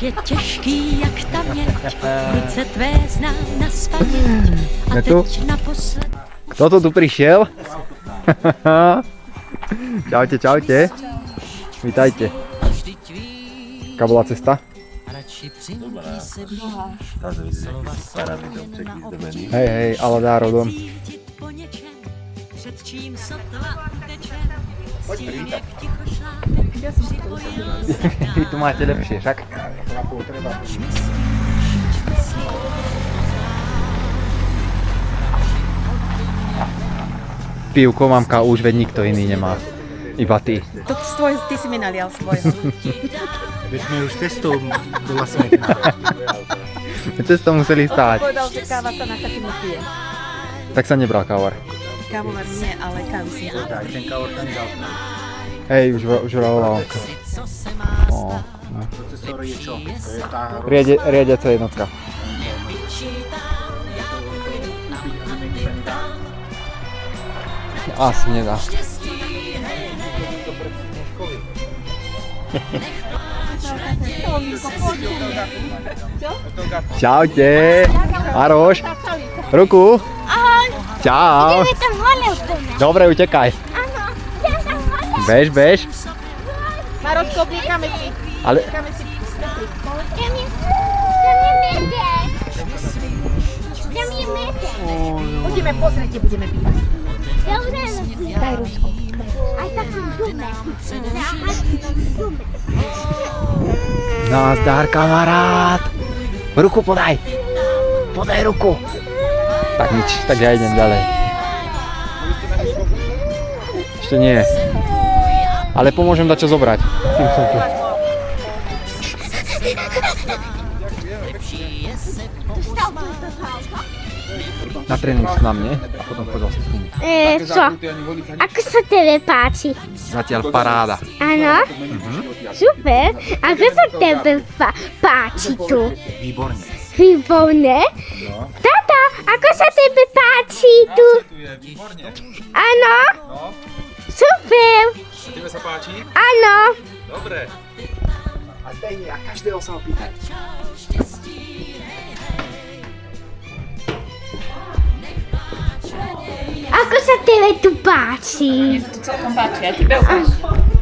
je těžký jak ta měď, ruce tvé znám naspaměť a teď naposled. Kto to tu prišiel? Čaute, čaute. Vítajte. Aká bola cesta? Hej, hej, ale dárodom. Vy tu máte lepšie, však? Pivko mamka už, veď nikto iný nemá. Iba ty. To svoj, ty si mi nalial svojho. Veď sme už cestou bola smetná. Cestou museli stáť. Povedal, že káva sa na chatinu pije. Tak sa nebral kávar. Kávovar nie, ale kávy si dal. Tak, ten kávor tam dal. Hej, už volala onko. Procesor je čo? To je tá Riadiaca jednotka. Asi nedá. Čaute. Maroš. Ruku. Ahoj. Čau. Ideme tam hole úplne. Dobre, utekaj. Áno, ideme tam hole. Bež, bež. Maroško, obliekame si. Ale Obliekame si stepy. Tam je mede. Tam je mede. Budeme pozrieť, kde budeme bývať. Dobre, daj ručku. Aj taký dume. Dume. nazdar, kamarát. Ruku podaj. Podaj ruku. Tak nič, tak ja idem ďalej. Ešte nie. Ale pomôžem dať čo zobrať. Tým som tu. Na tréning s nami, nie? A potom chodil s nimi. Čo? Ako sa tebe páči? Zatiaľ paráda. Áno? Super. Ako sa tebe páči tu? výborne. Výborné? Tata, ako sa tebe páči tu? Áno? Super. Tebe sa páči? Áno. Dobre. A stejne, a každého sa opýtaj. Ako sa tebe tu páči? To celkom páči, a tebe ukáž.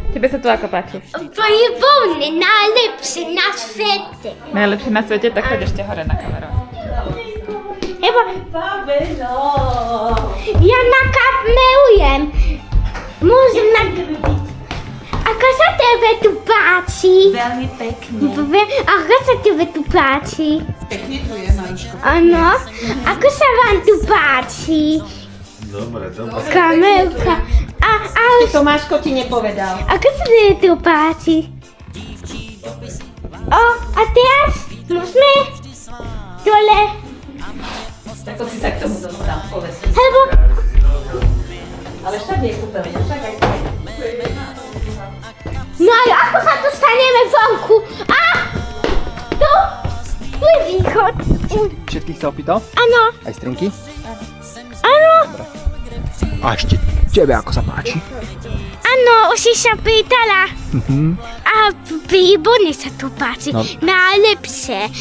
Tebe sa tu ako páči? Výborné, najlepšie na svete. Najlepšie na svete, tak choď ešte hore na kameru. Ja nakamerujem. Môžem nakrútiť. Ako sa tebe tu páči? Veľmi pekne. Ako sa tebe tu páči? Pekne tu je, Maruško. Áno. Ako sa vám tu páči? Dobre, dobre. Kamerka. A Tomáško ti nepovedal. ako sa tebe tu páči? O, a teraz môžeme dole. Ako si sa k tomu dostal, povedz. Lebo Ale však je kúpeľňa, však aj tu. no a ako sa dostaneme vonku? A tu je východ. Všetkých sa opýtal? Áno, Aj strinky? áno, A ešte tebe ako sa páči? áno, už si sa pýtala. A výborne sa tu páči. No. Najlepšie.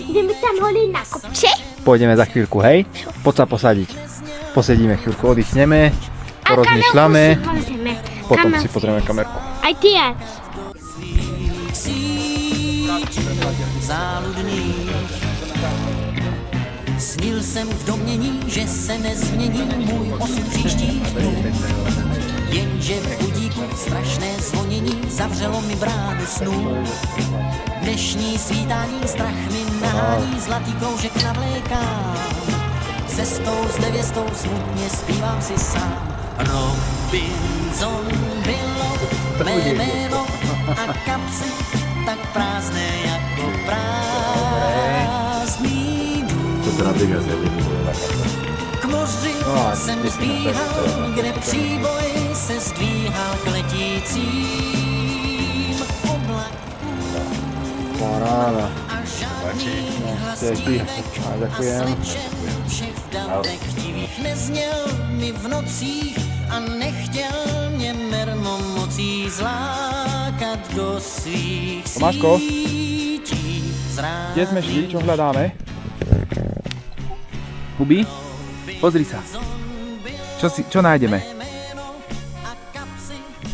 Ideme tam hore na kopče? Pôjdeme za chvíľku, hej? Poď sa posadiť. Posedíme chvíľku, oddychneme, A porozmýšľame, kamerku si pozrieme. potom si pozrieme kamerku. Aj ty. Snil jsem v domění, že se nezmění můj osud příštích dnů. Jenže v budíku strašné zvonění zavřelo mi bránu snů. Dnešní svítání strach mi nahání, zlatý kroužek navlékám. Cestou s nevěstou smutně zpívám si sám. Robinson bylo mé jméno a kapsy tak prázdné jako prázdný dům. K moři jsem zbíhal, kde příboj se zdvíhal k letícím oblakům. Paráda. A žádný hlas Tiež ty. dívek A a ďakujem. slečen všech dálek divých nezněl mi v nocích a nechtěl mě mermomocí zlákat do svých Tomáško, sítí zrádných. kde sme šli? Čo hľadáme? Hubi? Pozri sa. Čo nájdeme?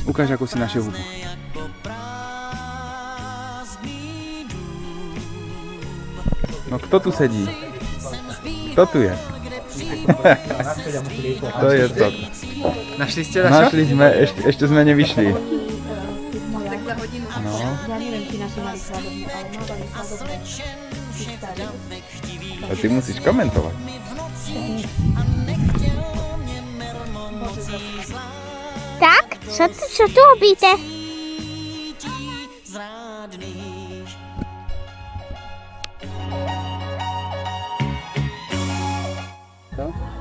Ukáž, ako si našiel hubu. No kto tu sedí? Kto tu je? To je to. Našli ste na čo? Našli sme, ešte sme nevyšli. Tak za hodinu. No. Ja neviem, či naši mali svadobnú, ale mávali svadobné. A ty musíš komentovať. Tak, čo tu robíte?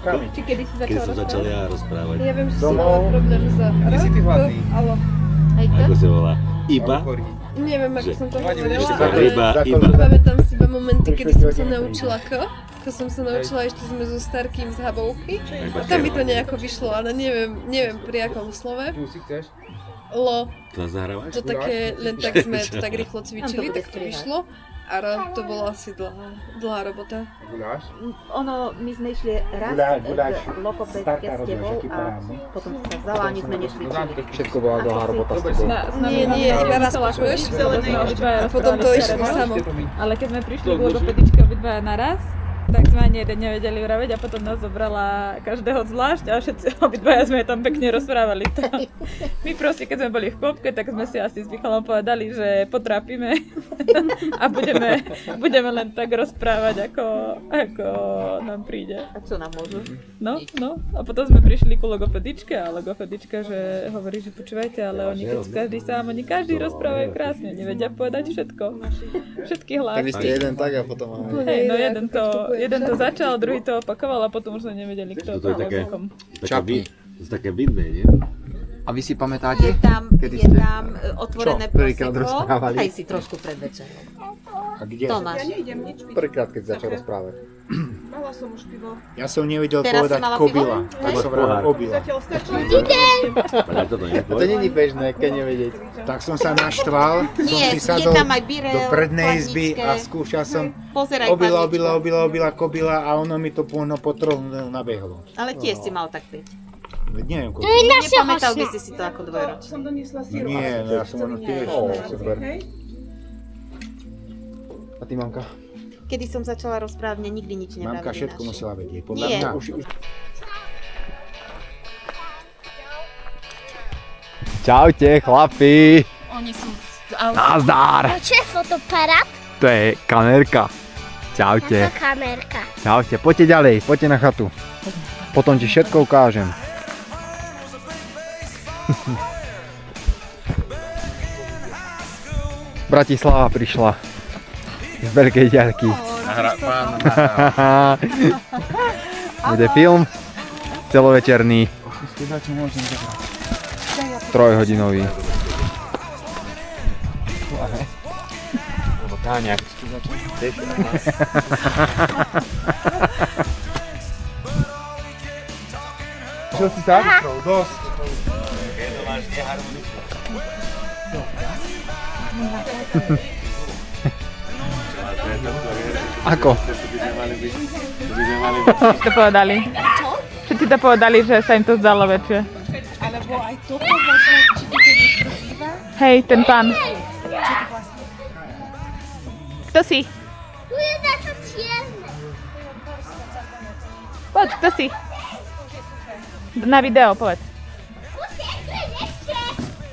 Či kedy si Keď som začal ja rozprávať. Ja viem, že som mala problém za Ty si ty hladný. Alo. Ako sa volá? Iba? Neviem, ako som to hovorila. Iba. Pamätám si iba momenty, kedy som sa naučila Ko som sa naučila, ešte sme so Starkým z Habovky. A tam mi to nejako vyšlo, ale neviem pri akom slove. Lo. To zahrávať? To také, len tak sme to tak rýchlo cvičili, tak to vyšlo. A to bola asi dlhá robota. Ono, my sme išli raz z Lokopedske s tebou a potom sa vzala, ani sme nešli čili. Všetko bola dlhá robota s tebou. Nie, iba raz počuješ a potom to išlo samo. Ale keď sme prišli k logopedičke obidvaja naraz, tak sme ani jeden nevedeli uraviť a potom nás zobrala každého zvlášť a všetci obidvaja sme tam pekne rozprávali. My proste, keď sme boli v kôpke, tak sme si asi s Michalom povedali, že potrápime a budeme len tak rozprávať, ako nám príde. A čo nám môžu? No. A potom sme prišli ku logopedičke a logopedička že hovorí, že počúvajte, ale oni keď každý sám, oni každý rozprávajú krásne, nevedia povedať všetko. Všetky hlasy. Tak vy ste jeden tak a potom aj... Hej, no jeden to začal, druhý to opakoval a potom už sme nevedeli, kto To je to také, Čapy. to je také vidné, nie? A vy si pamätáte? Je tam otvorené Prvýkrát proseko, rozprávali? aj si trošku pred večerou. A kde? Tomáš, Prvýkrát, keď začal rozprávať. Mala som už pivo. Ja som nevedel Teraz povedať si mala kobila. pivo? Tak som vravel obila. Ale toto nie To není bežné, keď nevedieť. Tak som sa naštval, som Nie, si je sadol tam aj birel, do prednej izby chladničke. a skúšal som Pozeraj, obila kobila a ono mi to po trochu nabehlo. ale tiež si mal tak piť. Veď neviem To je koľko. naša Nepamätal by hosna. si si to ako dvojročný. Nie, no ja som ono tiež. Super. A ty, mamka? Kedy som začala rozprávať, mne nikdy nič nevravili. Mamka všetko naši. musela vedieť. Podľa Nie. mňa. Čaute, chlapi. Oni sú... Nazdar. Čo je fotoparát? To je kamerka. Čaute. Taká kamerka. Čaute, poďte ďalej, poďte na chatu. Potom ti všetko ukážem. Bratislava prišla z veľkej ďalky. Bude film celovečerný. Trojhodinový. Táňak. Čo si sa? Dosť. Ako? to povedali. Všetci to povedali, že sa im to zdalo väčšie. Hej, ten pán. Kto si? Tu je dačo čierne. Poď, kto si? Na video, povedz.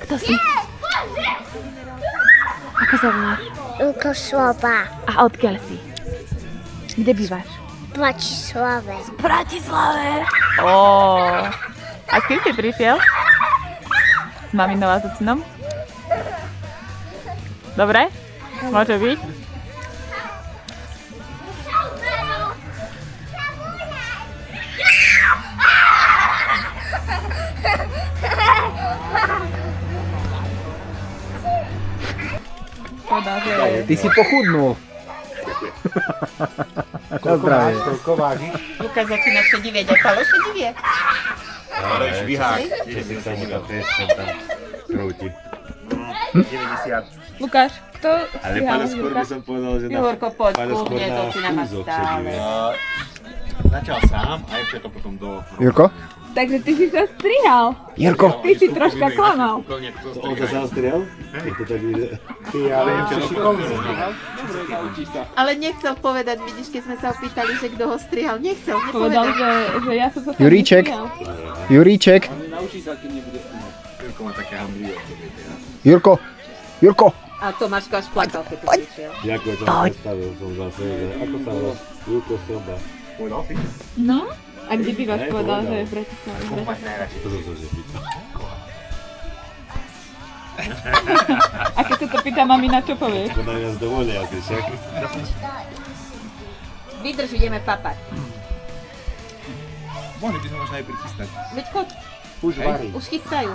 Kto si? Ako sa voláš? Lukošlova. A odkiaľ si? Kde bývaš? V Bratislave. V Bratislave. A s kým si prišiel? S maminou a s ocinom? Dobre? Môže byť? Ty si pochudnul. Koľko máš? Koľko vážiš? Lukáš začína šedivieť, aj Palo šedivie. Ale švihák. Tiež si sa mu tam krúti. 90. Lukáš, kto Ale strihal pána skôr by som povedal, že Jurko, poď pána ku skôr mne, na to si nama kúzok stále. sedíme. Začal sám a ešte to potom do... Jurko? Takže ty si sa strihal. Jurko? Ty si troška klamal. On sa sám striel? Je to tak, že... Ty, ale čo šikovný. Ale nechcel povedať, vidíš, keď sme sa opýtali, že kto ho strihal. Nechcel, Povedal, nepovedal. že ja som sa tam Juríček. nestrihal. Juríček? Jurko má také hamblivé. Jurko? Jurko? A Tomáško až plakal, keď to prišiel. Jako som predstavil som zase, že ako sa volá Júko Soba. Povedal si? No? A kde bývaš? Hej, Povedal, povedal. že je v Bratislave. Máš najradšej. To som sa že pýtal. A keď sa to pýta mamina, čo povieš? Podľa nás dovolia asi však. Vydrž, ideme papať. Mohli by sme možno aj prichystať. Veď chod, Už varí. už chystajú.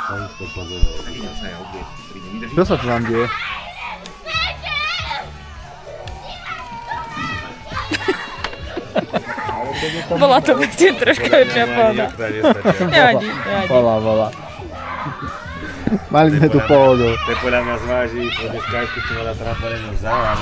Tam to pozoruje. Idem sa aj obliecť. Príde, vydrží. Čo sa tu tam deje? Bola to bude troška väčšia pohoda. Nevadí, nevadí. Bola. Mali sme tu pohodu. To je podľa mňa zváži, že skáčku či mala tráparenú závar.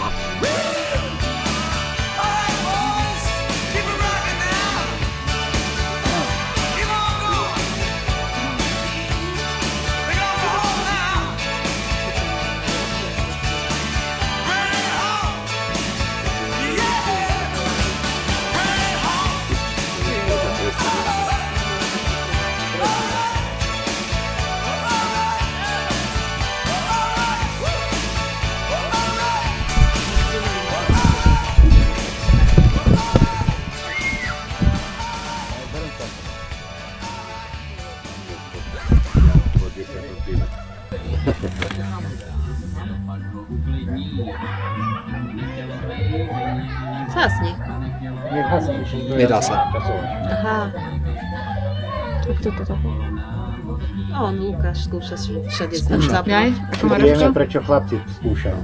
Zásni. Nedá sa. Aha. Kto to tak? On, Lukáš, skúša všade Jaj, ako má Vieme, Rožko? prečo chlapci skúšajú.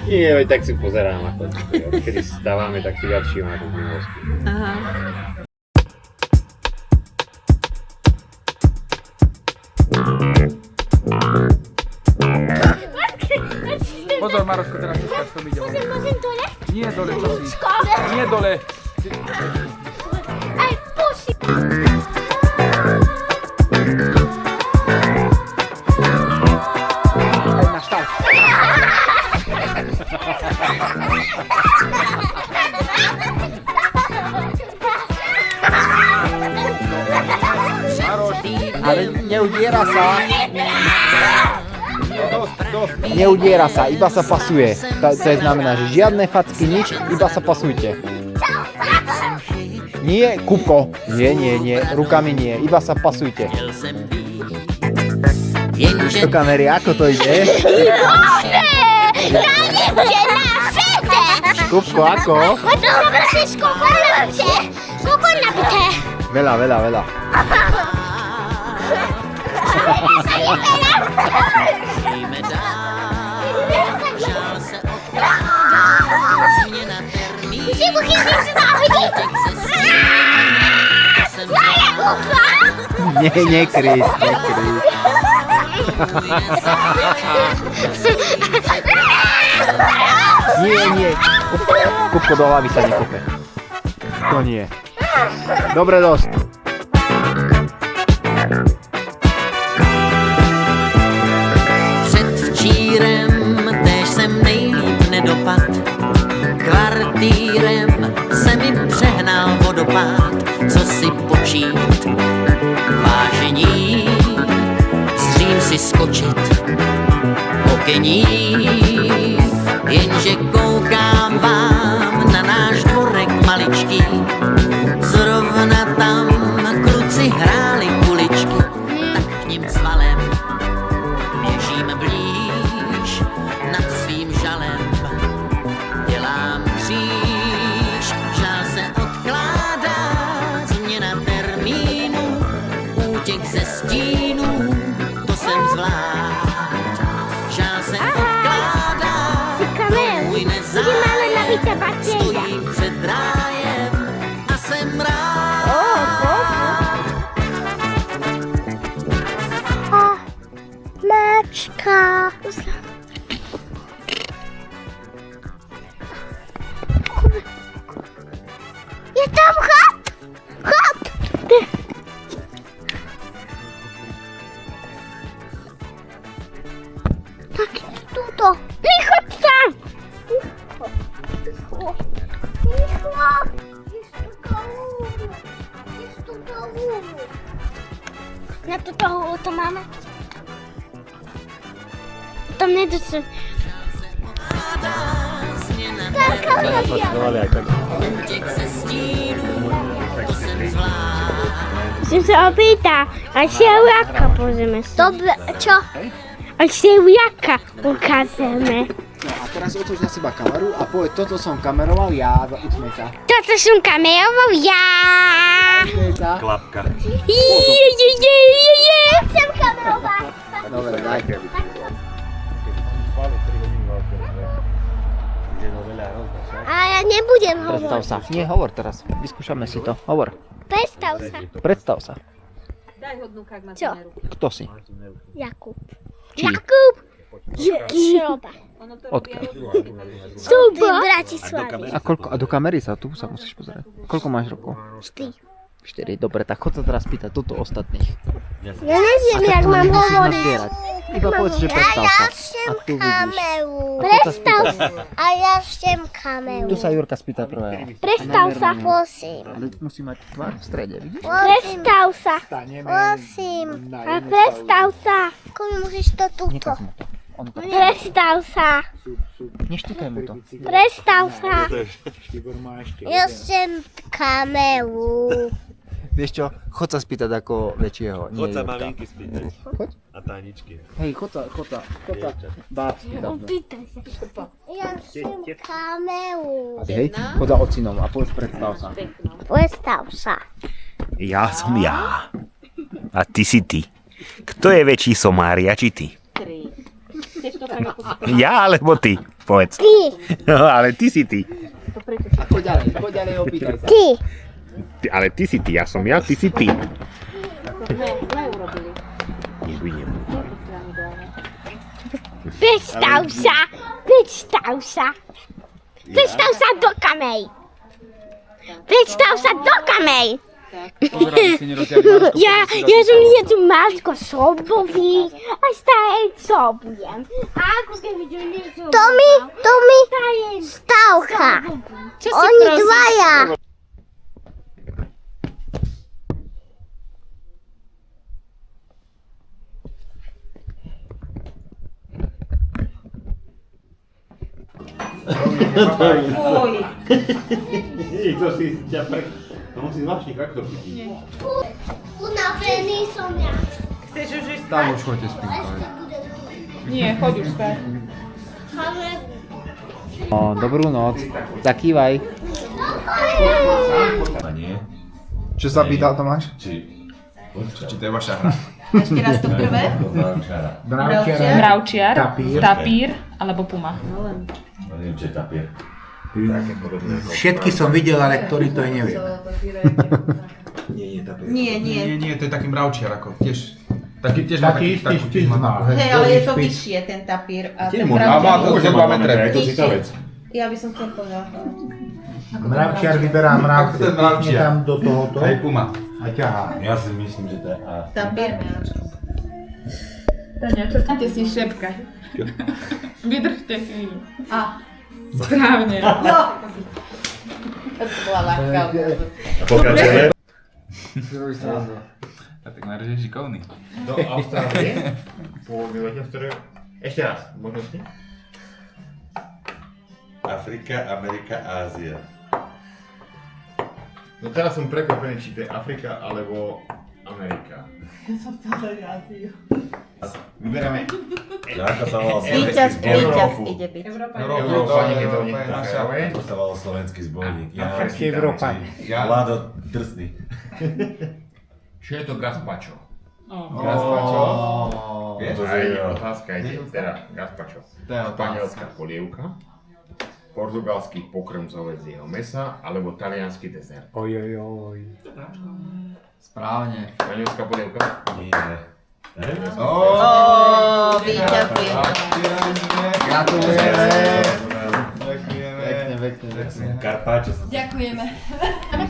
Nie, veď tak si pozerám ako keď stávame, tak si viac všímam ako v minulosti. Aha. Pozor, Maroško, teraz čo to ide. Môžem dole? Nie dole, čo si? Nie dole. Aj, puši. Aj na štart. Ale neudiera sa. Neudiera sa, iba sa pasuje. To znamená, že žiadne facky, nič, iba sa pasujte. Nie, Kupko. Nie. Rukami nie, iba sa pasujte. Do kamery, ako to ide? Kupko, ako? Skoko nabité. Veľa. Musím mu chytit z náhodí. Nekryť. Nie. Kupko, do hlavy sa nekope. To nie. Dobre, dosť. Předvčírem též jsem nejlíp nedopad. Kvartírem se mi přehnal vodopád, co si počít. Vážení, zřím si skočit okení, jenže koukám vám na náš dvorek maličký. Zrovna tam kluci hráli kuličky, tak k nim s valem běžím blíž nad svým žalem. Dělám kříž, žál se odkládá, změna termínu, útěk ze stínů, to jsem zvlád. Žál se odkládá, můj nezájem, stojím před rájem a jsem rád. Má Počka. Je tam chat! Chat! Tak, tuto. Vychoď tam! Ticho. Jest tu dołu. Na to dołu to máme. Tam nedošli. Musím sa opýtať, a šeliaka pozrieme. Dobre, čo? A šeliaka ukážeme. No a teraz otoč na seba kameru a povedz, toto som kameroval ja, usmej sa. Toto som kameroval ja. Usmej sa. Klapka. Chcem kamerovať. Dobre, daj. A ja nebudem Predstav hovoriť. sa. Nie, hovor teraz. Vyskúšame si to. Hovor. Predstav sa. Predstav sa. Daj hodnú, ak má Čo? Kto si? Jakub. Čí? Jakub. Šroba. Odkiaľ? Šroba. Bratislavy. A do kamery sa tu sa musíš pozerať. Koľko máš rokov? 4. Dobre, tak chod sa teraz pýtať toto ostatných. Ja neviem, jak mám hovoriť. Nazbierať. Iba povedz, že predstav sa. A tu vidíš. Predstav sa. A ja chcem kameru. Tu sa Jurka spýta prvého. Predstav sa. Prosím. Ale musí mať tvár v strede, vidíš? Predstav sa. Prosím. A predstav sa. Ako mi musíš to túto. Nekaz mu to. On to. Predstav sa. Neštikaj mu to. Predstav sa. Ja chcem kameru. Vieš čo, chod sa spýtať ako väčšieho, nie Chod sa Jurka. maminky spýtať. Choď. A tajničky. Hej, chod sa báb spýtať. Ja chcem kameru. Hej, chod za ocinom a povedz predstav sa. Predstav sa. Ja som ja. A ty si ty. Kto je väčší somária, či ty? Ja alebo ty? Povedz. Ty. No, ale ty si ty. A poď ďalej, opýtaj sa. Ty. Ale ty si ty, ja som ja, ty si ty. Nebudem. Predstav sa. Predstav sa. Predstav sa do kamery. Predstav sa do kamery. Ja som jednu Marko Sobovi a stále sobujem. A ako keby to nesoboval. Tomi, stavka. Oni dvaja. To si ťa To musí zvačník, ak to chytí. Unavený som ja. Chceš už ísť Tam spať? už chodte spínkovať. Nie, choď už spať. Dobrú noc. Zakývaj. Čo sa pýtal Tomáš? Či Či to je vaša hra? Ešte raz to prvé. Mravčiar, tapír alebo puma. neviem, čo je tapier. Všetky som videl, ale ktorý to je, neviem. Nie. To je taký mravčiar, ako tiež. Taký tiež má Taký takú istý má. Hej, ale je to vyššie, ten tapír. A ten A má to mravčiar. 2 metre. Je to citavec. Ja by som chcel povedať. Mravčiar vyberá mravce, Ten mravčiar. pekne tam do tohoto Hej, puma. a ťahá. Ja si myslím, že to je A. Tapír. Tania, prestaňte si šepkať. Vydržte chvíľu. A. Správne. To bola ľahká. Pokračujeme. A tak nároveň je šikovný. Do Austrálie. Pôvodný letia, ešte raz, možnosti. Afrika, Amerika, Ázia. No teraz som prekvapený, či to je Afrika alebo Amerika. Ja som chcela Áziu. Vyberáme. Ako sa volal Víťaz Európu. ide byť. Európa, nech je to je naša. Ako sa volal slovenský zbojník. Africký Európa. Vlado Drsný. Čo je to gazpacho? Gazpacho. Vieš? Otázka je teda gazpacho. To je Španielská polievka, portugalský pokrmcovec z jeho mesa, alebo taliansky dezert. Ojojoj. Správne. Španielská polievka? Nie. Ó, vidíš. Ďakujem. Gratulujeme. Pekne. Karpáčo. Ďakujeme.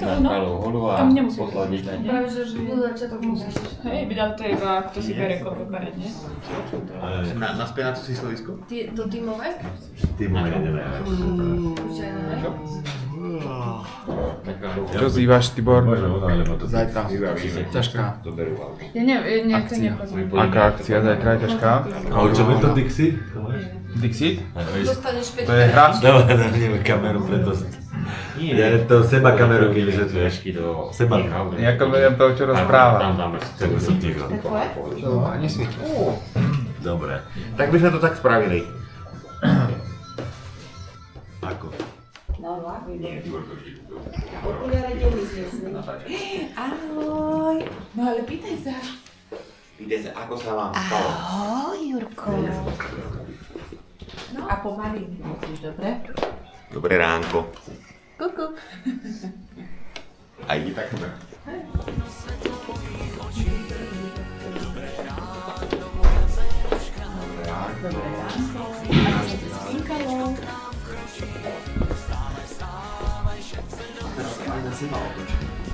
Zapálil holu a posladiť. Práve, že budú začiatok musíš. Hej, ale to je iba, kto si berie koľko karet, nie? Naspäť na to číslovisko? To tímové? Tímové. Čo zývaš, Tibor? Zajtra. Ťažká. Ja neviem, to nepoznám. Aká akcia zajtra je ťažká? Ale čo by to Dixie? Dixit? Dostaneš 5 To je hra? Dobre, neviem kameru, preto... Ja to seba kameru, keď vysvetľuješ. Seba. Ja ako beriem toho, čo rozpráva. Tam dáme si celú som ticho. Nesvieti. Dobre. Tak by sme to tak spravili. Ako? Ahoj. No ale pýtaj sa. Pýtaj sa, ako sa vám stalo? Ahoj, Jurko. No a pomaly musíš, dobre? Dobré ránko. Kuku. A ide takové.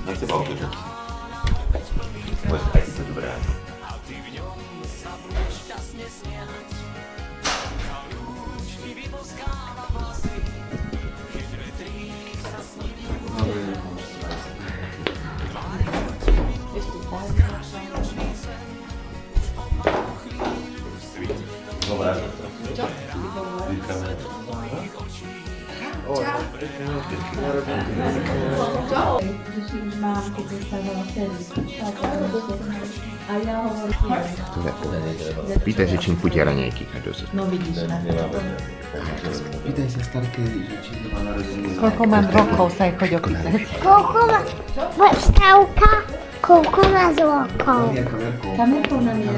Na seba otočiť. Poď, aj si to dobré ráno. Dobrá. Čo? Mám, keď dostávala vtedy. A ja hovorím... Pýtaj si, čím chutia raňajky. No vidíš, ne? Pýtaj sa starke, že či má narodeniny. Koľko mám rokov, sa aj choď opýtať. Koľko má stavka? Koľko má rokov? Kamerkou na mňa.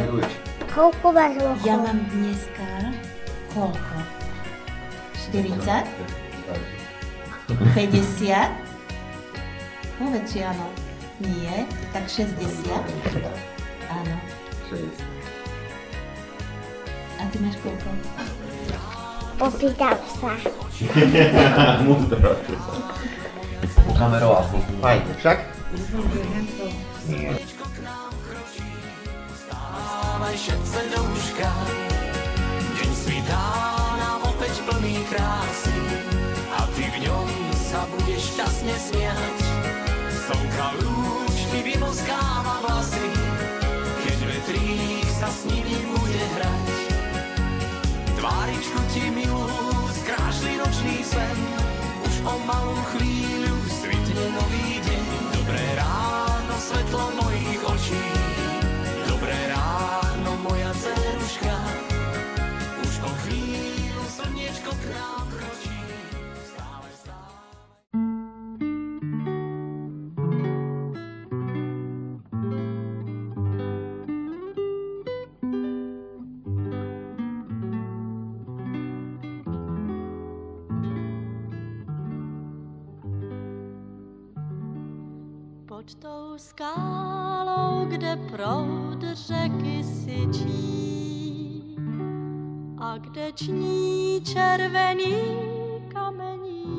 Koľko má rokov? Ja mám dneska koľko? 40? 50? Povedz, či áno. Nie, tak 60. Áno. 6. A ty máš koľko? Opýtam sa. Múdro. Kameroval som. Fajn, však? Stávaj všetce do lúžka, deň svitá nám opäť plný krásy a ty v ňom sa budeš šťastne smiať. Slnka lúč ti vyboskáva vlasy, keď vetrík sa s nimi bude hrať. Tváričku ti milú skrášli nočný sen, už o malú chvíľu svitne nový deň. Dobré ráno, svetlo mojich očí, dobré ráno, moja dceruška, už o chvíľu slniečko k nám kročí. Vstávaj, vstávaj. Pod tou skálou, kde proud řeky syčí a kde ční červený kamení,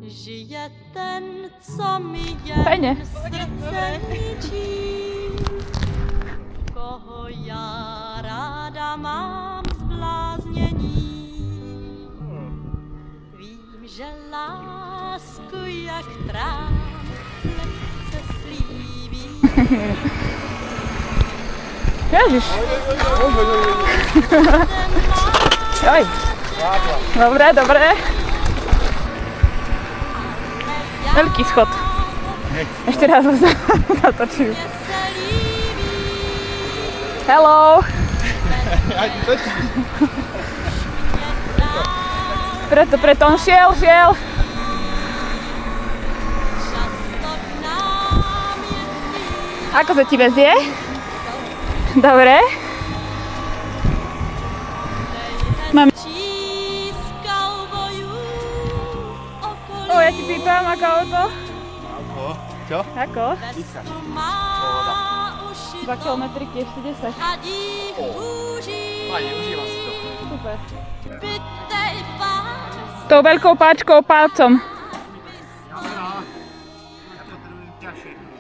žije ten, co mi jen srdce ničí, koho já ráda mám zbláznění. Vím, že lásku jak trám lehce slíbí. Ježiš. Oj. Dobre, dobre. Veľký schod. Ešte raz ho zatočím. Hello. Preto on šiel. Ako sa ti vezie? Dobre. Mám... O, ja ti pýtam, ako auto? Čo? Ako? Pohoda. Už 2 kilometry ešte 10. Fajne, užívam si to. Super. Tou veľkou páčkou palcom.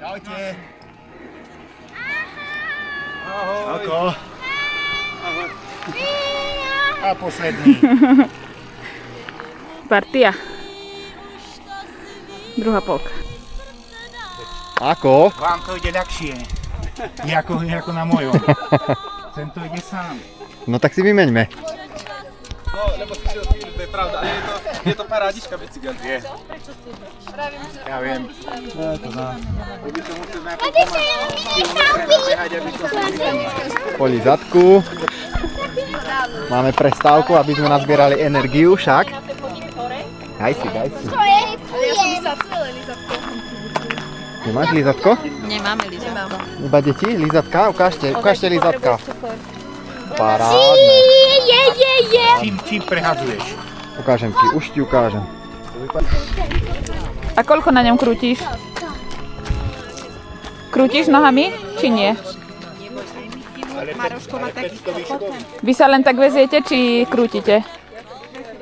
Čaute. Ahoj. Ako? A posledný. Partia. Druhá polka. Ako? Vám to ide ľahšie. Ako na mojom. Sem to ide sám. No tak si vymeňme. No, lebo si to je pravda, ale je to parádička bicykel. Je. Ja viem. Po lízatku. Máme prestávku, aby sme nazbierali energiu však. Daj si. Nemáš lízatko? Nemáme lízatko. Iba deti? Lízatka? Ukážte lízatka. Parádne. Čím prehadzuješ? Ukážem ti, už ti ukážem. A koľko na ňom krútiš? Krútiš nohami, či nie? Vy sa len tak veziete, či krútite?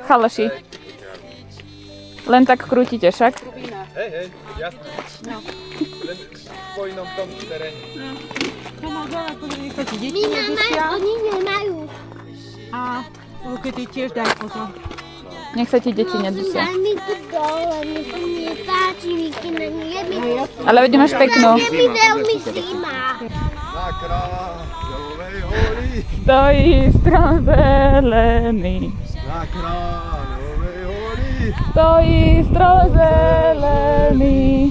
Chalaši. Len tak krútite však? Hej, jasné. Len po inom tom teréne. My máme, oni nemajú. A Lukety tiež daj potom. Nech sa ti deti nedusia. Máme tu dole, mi to nepáči, Mikina, nie mi to. Ale veď máš peknú. Je mi veľmi zima. Na Kráľovej hori. Stojí strom zelený. Na Kráľovej hori. Stojí strom zelený.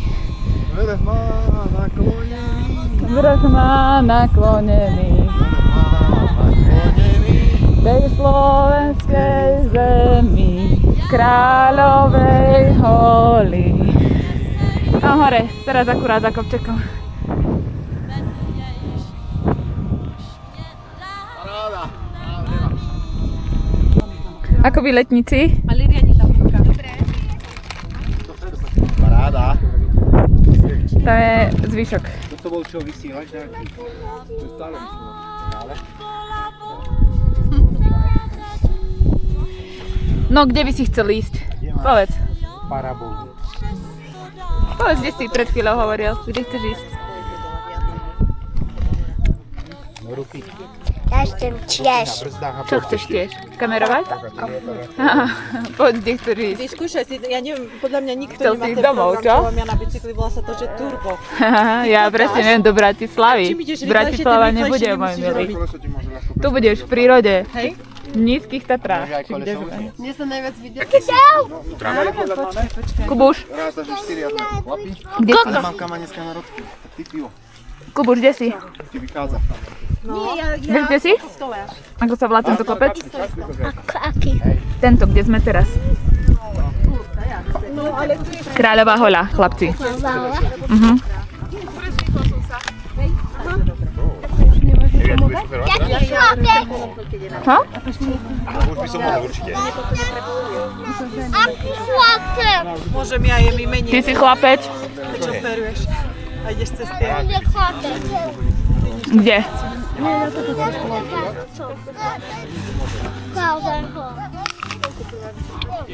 Vrch má naklonený. Vrch má naklonený. Tej slovenskej zemi, kráľovej holi. Tam hore, teraz akurát za kopčekom. Ako vy letníci? Mali riadiť tam fúka. Dobre. Paráda. To je zvyšok. To bol čo vysielač nejaký? Stále. No, kde by si chcel ísť? Povedz. Parabolu. Povedz, kde si pred chvíľou hovoril. Kde chceš ísť? No ruky. Ja chcem tiež. Čo chceš tiež? Kamerovať? Poď, kde chceš ísť? Vyskúšaj si, ja neviem, podľa mňa nikto Chcel nemá si ísť ten domov, program, čo? čo mám ja na bicykli, volá sa to, že turbo. Ja presne neviem, do Bratislavy. Čím ideš Bratislava rýchlejšie, nebude, tým môj rýchlejšie milý. nemusíš Tu budeš v prírode. Hej? V nízkych Tatrách. či kde sme. Mne sa najviac vidie. Kubuš, Ráta, že 4 jazné chlapi. kde si? Ale mám kamane z kamarótky. Ty pivo. Kubuš, kde si? Ti vychádza. Vieš, kde si? Ako sa volá tento kopec? Aký? Tento, kde sme teraz. Kráľová hola, chlapci. Jaký chlapec? Čo? Už by som mohol určite. Aký chlapec? Môžem ja je mi menej. Ty si chlapec? Ty čo feruješ? A ideš cez tie. On je chlapec. Kde?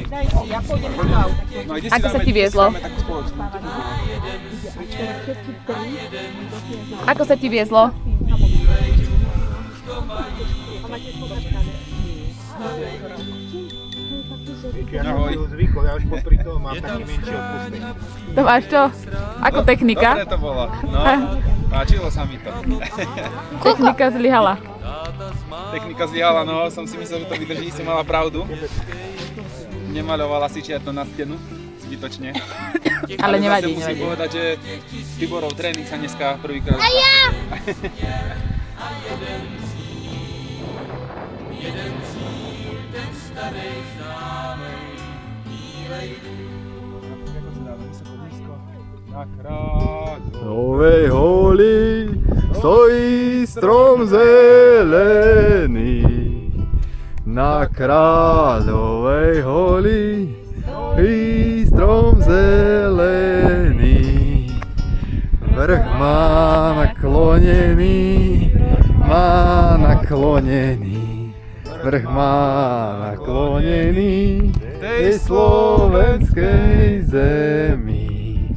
Daj si, ja pôjdem na auto. Ako sa ti viezlo? Ako sa ti viezlo? Ja som to zvykol, ja už popri toho mám taký menší odpustek. To máš čo? Ako technika? Dobre to bolo. No, páčilo sa mi to. Technika zlyhala. Technika zlyhala, no, som si myslel, že to vydrží, si mala pravdu. Nemaľovala si čierno na stenu, zbytočne. Ale nevadí, zase musím povedať, že Tiborov tréning sa dneska prvýkrát... A ja! Na Kráľovej holi stojí strom zelený. Na Kráľovej holi stojí strom zelený. Vrch má naklonený, vrch má naklonený tej slovenskej zemi.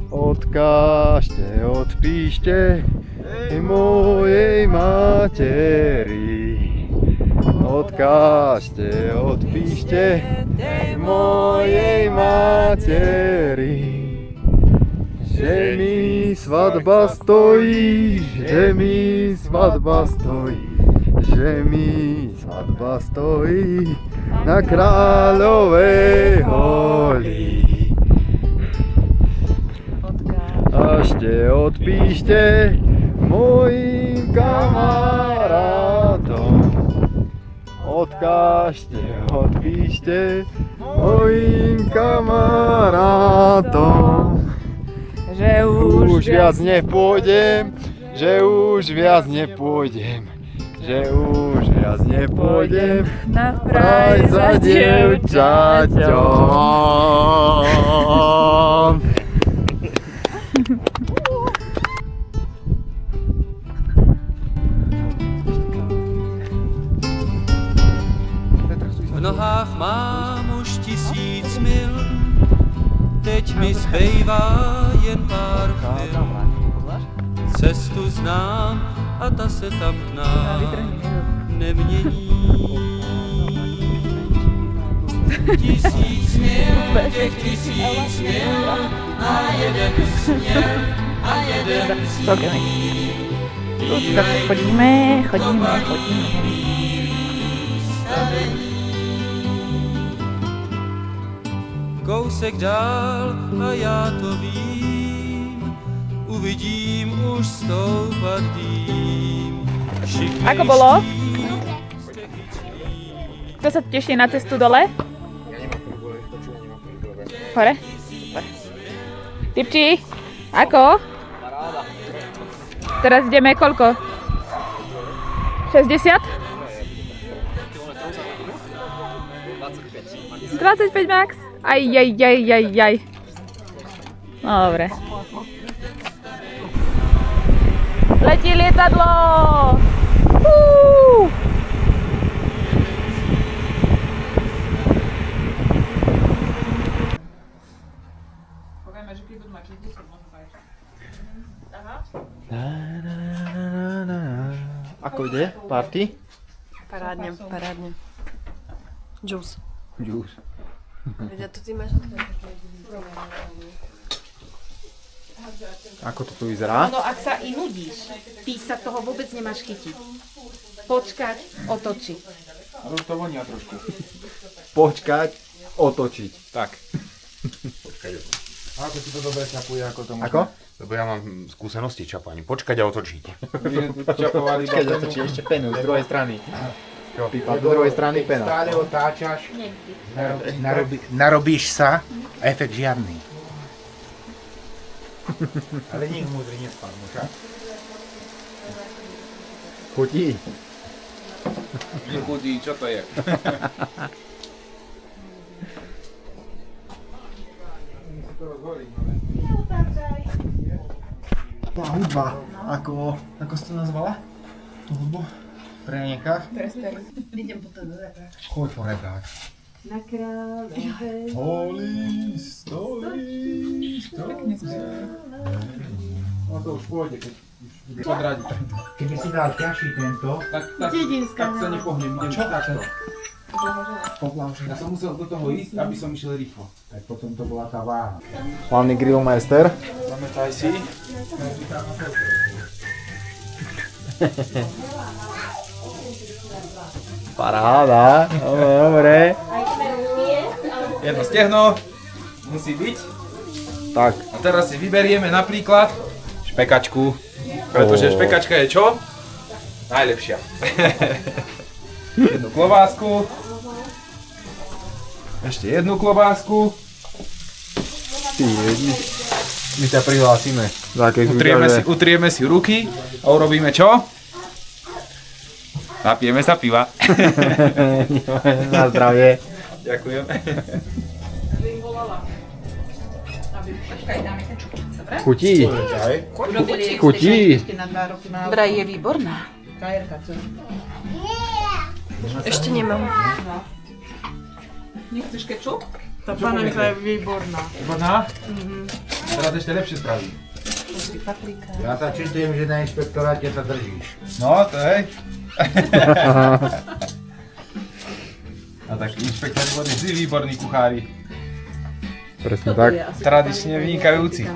Odkážte, odpíšte mojej materi. Odkážte, odpíšte mojej materi. Že mi svadba stojí, že mi svadba stojí, že mi svadba stojí na Kráľovej holi. Ešte odpíšte mojim kamarátom. Odkážte, odpíšte mojim kamarátom. Že Už viac nepôjdem, že už viac nepôjdem, že už viac nepôjdem na praj za dievčaťom. V nohách mám už 1000 mil, teď mi zbývá jen pár chvil. Cestu znám a ta se tam k nám nemění. 1000 mil, těch 1000 mil, a jeden směr a jeden cíl. Chodíme. Kousek dál a já to vím, uvidím už stoupat dým. Ako bolo? Kto sa teší na cestu dole? Hore? Super. Tipči, ako? Teraz ideme koľko? 60? 25 max? Aj. Dobre. Letí lietadlo! Povieme, že keď budú mať 60, možno zajsť. Ako ide? Party? Parádne. Juice. Vedia, to ty máš Ako to tu vyzerá? No, ak sa i nudíš, ty sa toho vôbec nemáš chytiť. Počkať, otočiť. Ale už to vonia trošku. Počkať, otočiť. Tak. Počkaj. A ako ti to dobre čapuje, ako to Ako? Lebo ja mám skúsenosti čapania. Počkať a otočiť. Počkať, otočiť ešte penu z druhej strany. Pípa do druhej strany pena. Stále otáčaš, narobíš sa a efekt žiadny. Ale nik múdry nespadnú, však? Chutí. Chutí, čo to je? Tá hudba, ako si to nazvala? Tú hudbu? Pre niekách? Idem potom do rebra. Choď po rebrách. Na Kráľovej Holy story. No to už pôjde, keď už podradí. Keby si dal ťažší tento... Tak sa nepohnem, idem takto. Ja som musel do toho ísť, aby som išiel rýchlo. Tak potom to bola tá váha. Hlavný grillmeister. Pamätaj si. Paráda, dobre. Jedno stehno musí byť. Tak. A teraz si vyberieme napríklad špekačku. Pretože špekačka je čo? Najlepšia. Jednu klobásku. Ešte jednu klobásku. Ty, my ťa prihlásime. Utrieme si ruky a urobíme čo? Napijeme sa piva. Na zdravie. Ďakujem. Počkaj, dáme ten čupčík, dobre? Chutí. Urobili Chutí. ešte na 2 roky. Vraj je výborná. Frajerka, čo? Ešte nemám. Nechceš kečup? Tá panenka je výborná. Výborná? Teraz ešte lepšie spraví. Ja sa čítujem, že na inšpektoráte sa držíš. No, to je. A tak inšpektori boli vždy výborní kuchári. Presne tak. Tradične vynikajúci.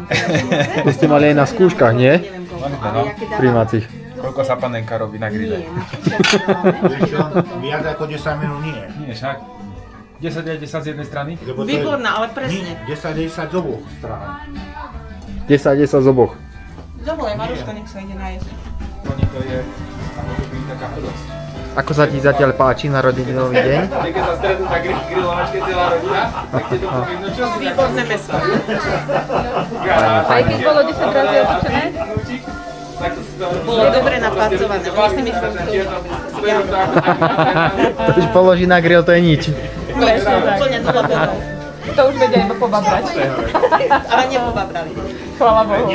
To ste mali aj na skúškach, nie? No. Príjmacích. Koľko sa panenka robí na grille? Vieš čo, viac ako 10 minút nie. Nie, však. 10 je 10 z jednej strany? Výborná, ale presne. 10 z oboch strán. 10 z oboch. Dovolej, Maruška, nech sa ide nájsť. Oni to je, ako to byť taká hrdosť. Ako sa ti zatiaľ páči narodeninový deň? Keď sa stretnú na grilovačke celá rodina, tak ti to poviem, no čo si Výborné meso. Aj keď bolo 10 razy otočené? Bolo dobre napracované. Oni si myslím, že To už položí na grill, to je nič. úplne 0 bodov. To už vedia iba pobabrať. Ale nepobabrali. Chvála Bohu.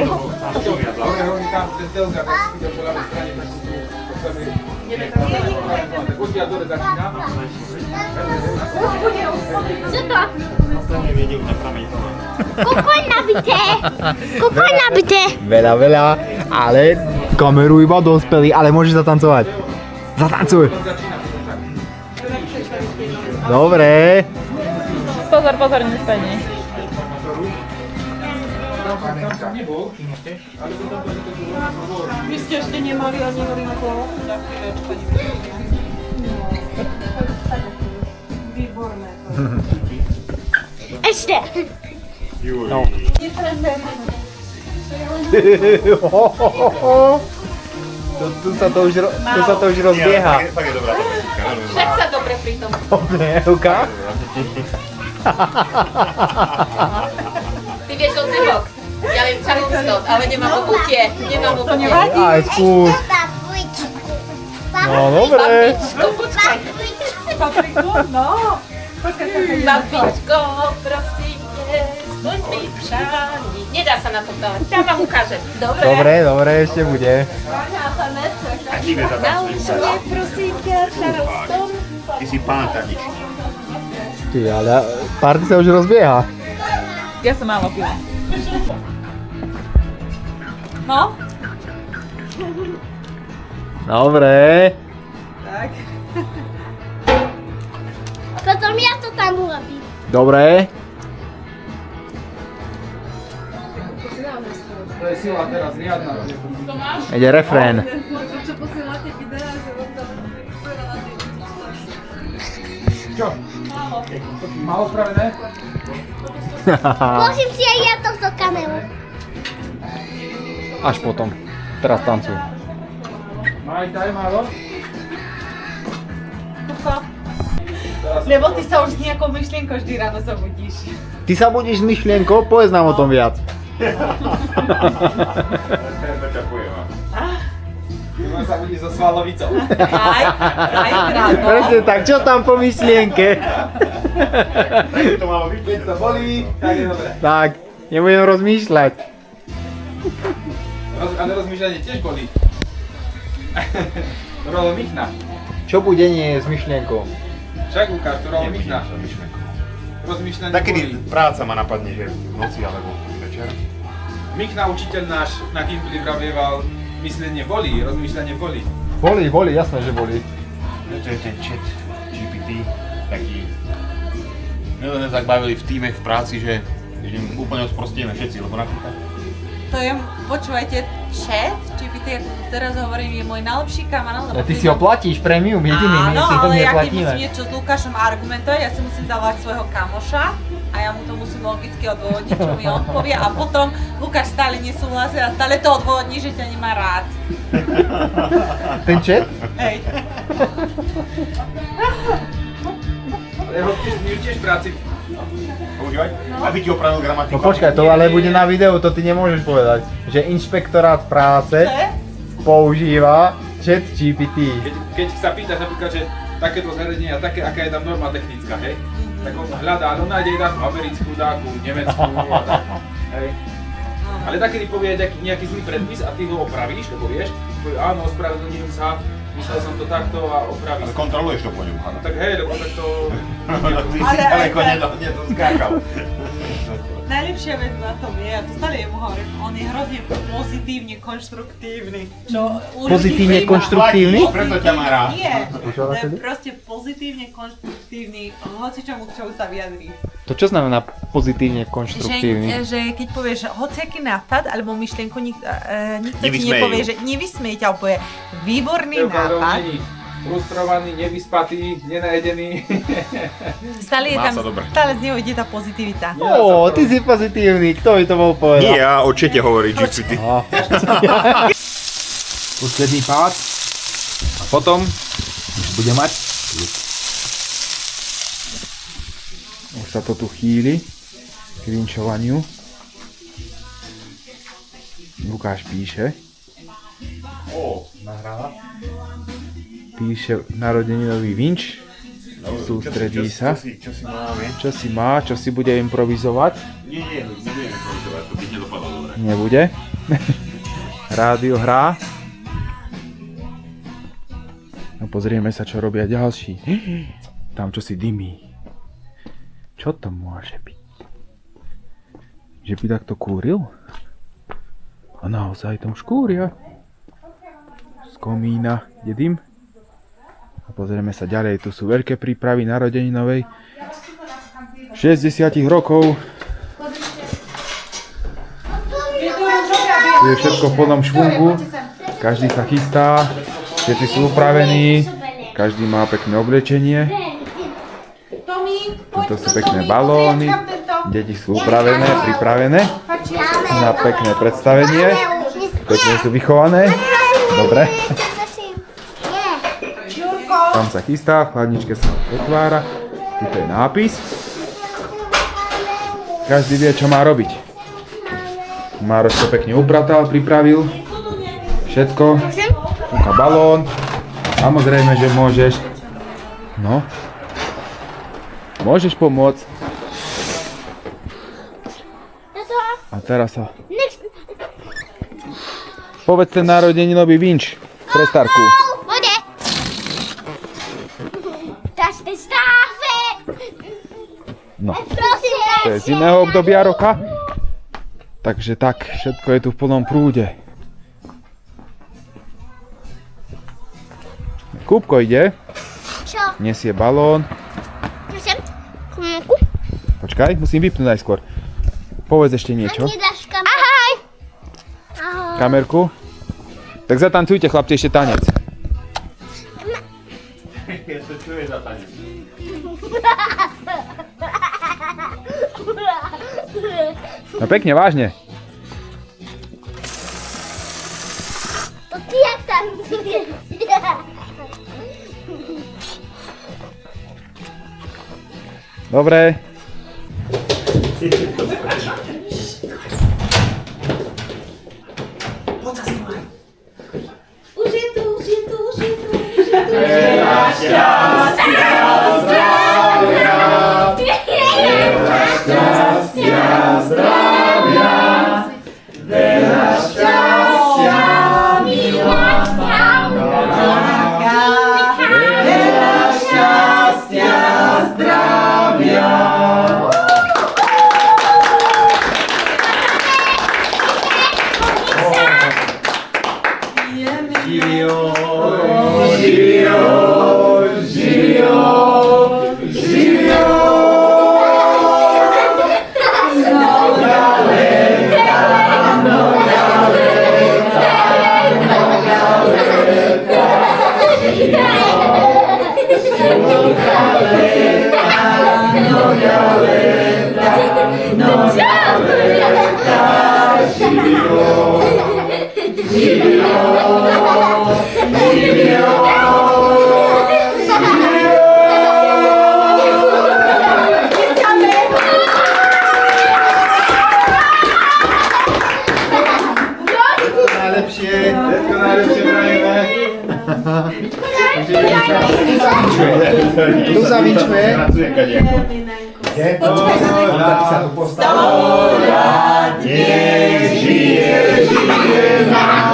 Co to? Kukuň nabité. Kukuň nabité. Veľa, ale kameru iba dospelý, ale môžeš zatancovať. Zatancuj. Dobre. Pozor, nespadni. Vy ste ešte nemali ani horínko? Výborné to. Ešte. No. Tu sa to už rozbieha. Však sa dobre pri tom. Dobre, Luka. Ty vieš od zibok. Ja viem čarostot, ale nemám obutie. To nevadí. Aj skús. No, dobre. Počkaj. Papriku? No. Počkaj, Babičko, prosím, splň mi přání. Nedá sa na to dávať. Ja vám ukážem. Dobre, ešte bude. Nauč mě, prosím ťa, čarostom. Ty si pán tradičný. Ty, ale party sa už rozbieha. Ja som málo pila. No? Dobre. Tak. Potom ja to tam urobím. Dobre. To je sila teraz riadna. Ide refrén. Čo posielate videá, že vám tam Čo? Málo spravené? Prosím si aj ja to zo kameru. Až potom. Teraz tancuj. Daj málo. Lebo ty sa už s nejakou myšlienkou vždy ráno zobudíš. Ty sa budíš s myšlienkou, povedz nám o tom viac. Ty sa budíš so svalovicou. Aj ráno. Presne tak, čo tam po myšlienke? To malo byť, keď to bolí, tak je dobré. Tak, nebudem rozmýšľať. Ale rozmýšľanie tiež bolí. Rolo Michna. Čo bude nie s myšlienkou? Však ukáž, to Rolo Michna. Rozmýšľanie Takedy bolí. práca ma napadne, že v noci alebo večer. Michna, učiteľ náš na Gimply vravieval, myslenie bolí, rozmýšľanie bolí. Boli, jasné, že boli. To je ten chat GPT, taký... My sme tak bavili v týme, v práci, že úplne sprostíme všetci, lebo napríklad... To je, počúvajte, chat, GPT, ako teraz hovorím, je môj najlepší kamarát. Ty si ho platíš premium, jediný, my si to ale ja keď neplatíme. musím niečo s Lukášom argumentovať, ja si musím zavolať svojho kamoša a ja mu to musím logicky odôvodniť, čo mi on povie a potom Lukáš stále nesúhlasí a stále to odôvodní, že ťa nemá rád. Ten chat? Hej. Jeho tiež práci. Používať? Aby ti opravil gramatiku. No počkaj, to ale bude na videu, to ty nemôžeš povedať. Že inšpektorát práce používa chat GPT. Keď sa pýtaš napríklad, že takéto zariadenie a také, aká je tam norma technická, hej? Tak on hľadá, ale on nájde dáku americkú, dáku nemeckú a tak. Hej. Ale tak, kedy povie nejaký zlý predpis a ty ho opravíš, lebo vieš, povie, áno, ospravedlňujem sa, myslel som to takto a opravíš. Ale kontroluješ to po ňom. No tak hej, lebo tak to... Ty si ďaleko nedoskákal. Najlepšia vec na tom je, a to stále jemu hovorím, on je hrozne pozitívne konštruktívny. Čo Pozitívne konštruktívny? Preto ťa má rád. Nie, to je proste pozitívne konštruktívny, hoci čomu k čomu sa vyjadrí. To čo znamená pozitívne konštruktívny? Že keď povieš hociaký nápad alebo myšlienku, nikto ti Nevysmejú. nepovie, že nevysmeje ťa, ale povie výborný nápad. Frustrovaný, nevyspatý, nenajedený. Stále je Má tam, sa dobre. stále z neho ide tá pozitivita. Ó, ty si pozitívny, kto by to bol povedal? Nie ja, určite hovorí GPT. Posledný pád. A potom bude mať. Už sa to tu chýli k vinčovaniu. Lukáš píše. Nahráva. Píše narodeninový vinč. Sústredí sa. Čo si máme? Čo si má, čo si bude improvizovať. Nie, nebudem improvizovať, to by nedopadlo dobre. Nebude. Rádio hrá. No pozrieme sa, čo robia ďalší. Tam čo si dymí. Čo to môže byť? Že by takto kúril? A naozaj tam škúria. Z komína je dym. A pozrieme sa ďalej. Tu sú veľké prípravy narodeninovej. 60 rokov. Tu je všetko v plnom švungu. Každý sa chystá. Všetci sú upravení. Každý má pekné oblečenie. Toto sú pekné balóny. Deti sú upravené, pripravené na pekné predstavenie. Pekne sú vychované. Dobre. Tam sa chystá, v chladničke sa otvára. Tuto je nápis. Každý vie, čo má robiť. Mároš to pekne upratal, pripravil. Všetko. Kúka balón. Samozrejme, že môžeš. No. Môžeš pomôcť. A teraz sa... Povedz ten narodeninový vinč pre Starku. No. To je z iného obdobia roka. Takže tak, všetko je tu v plnom prúde. Kúbko ide. Čo? Nesie balón. Prosím, komunku. Počkaj, musím vypnúť najskôr. Povedz ešte niečo. Nedáš kamerku. Ahoj. Ahoj. Kamerku. Tak zatancujte, chlapci, ešte tanec. Čo je za tanec? No pekne, vážne. To ty jak tancuješ? Dobre. Už je tu. Veľa šťastia, zdravia. Veľa šťastia, zdravia. Veľa šťastia, milá Hanka. Veľa šťastia, zdravia. Tu zavinčuje. Je to sa tu postavila, nech žije nám.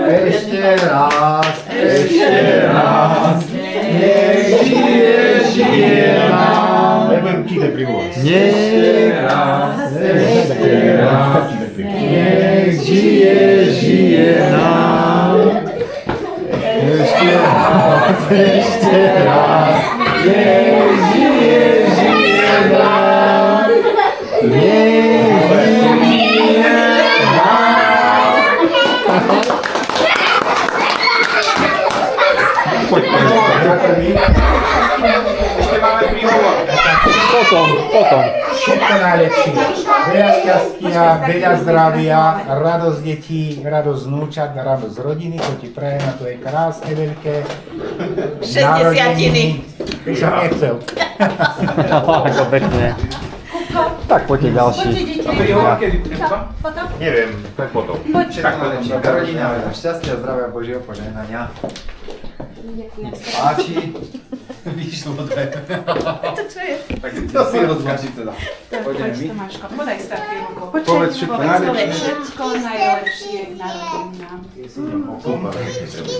Ešte raz, nech žije nám. Nebudem čítať príhovor. Ešte raz, nech žije nám. Ešte raz, nech žije nám. Ešte máme príhovor. Potom. Všetko najlepšie. Veľa šťastia, veľa zdravia, radosť detí, radosť vnúčat, radosť rodiny, to ti prajem na tvoje krásne, veľké 60-tiny. By som nechcel. Ako pekne. Tak poďte ďalší. Príhovor kedy? Neviem, tak potom. Všetko najlepšie. Rodina, veľa šťastia, zdravia, Božieho požehnania. Páči. Vyšlo dve. To čo je? Tak to si rozváži teda. Poďme my. Podaj sa chvíľku. Povedz všetko najlepšie. Všetko najlepšie k narodeninám.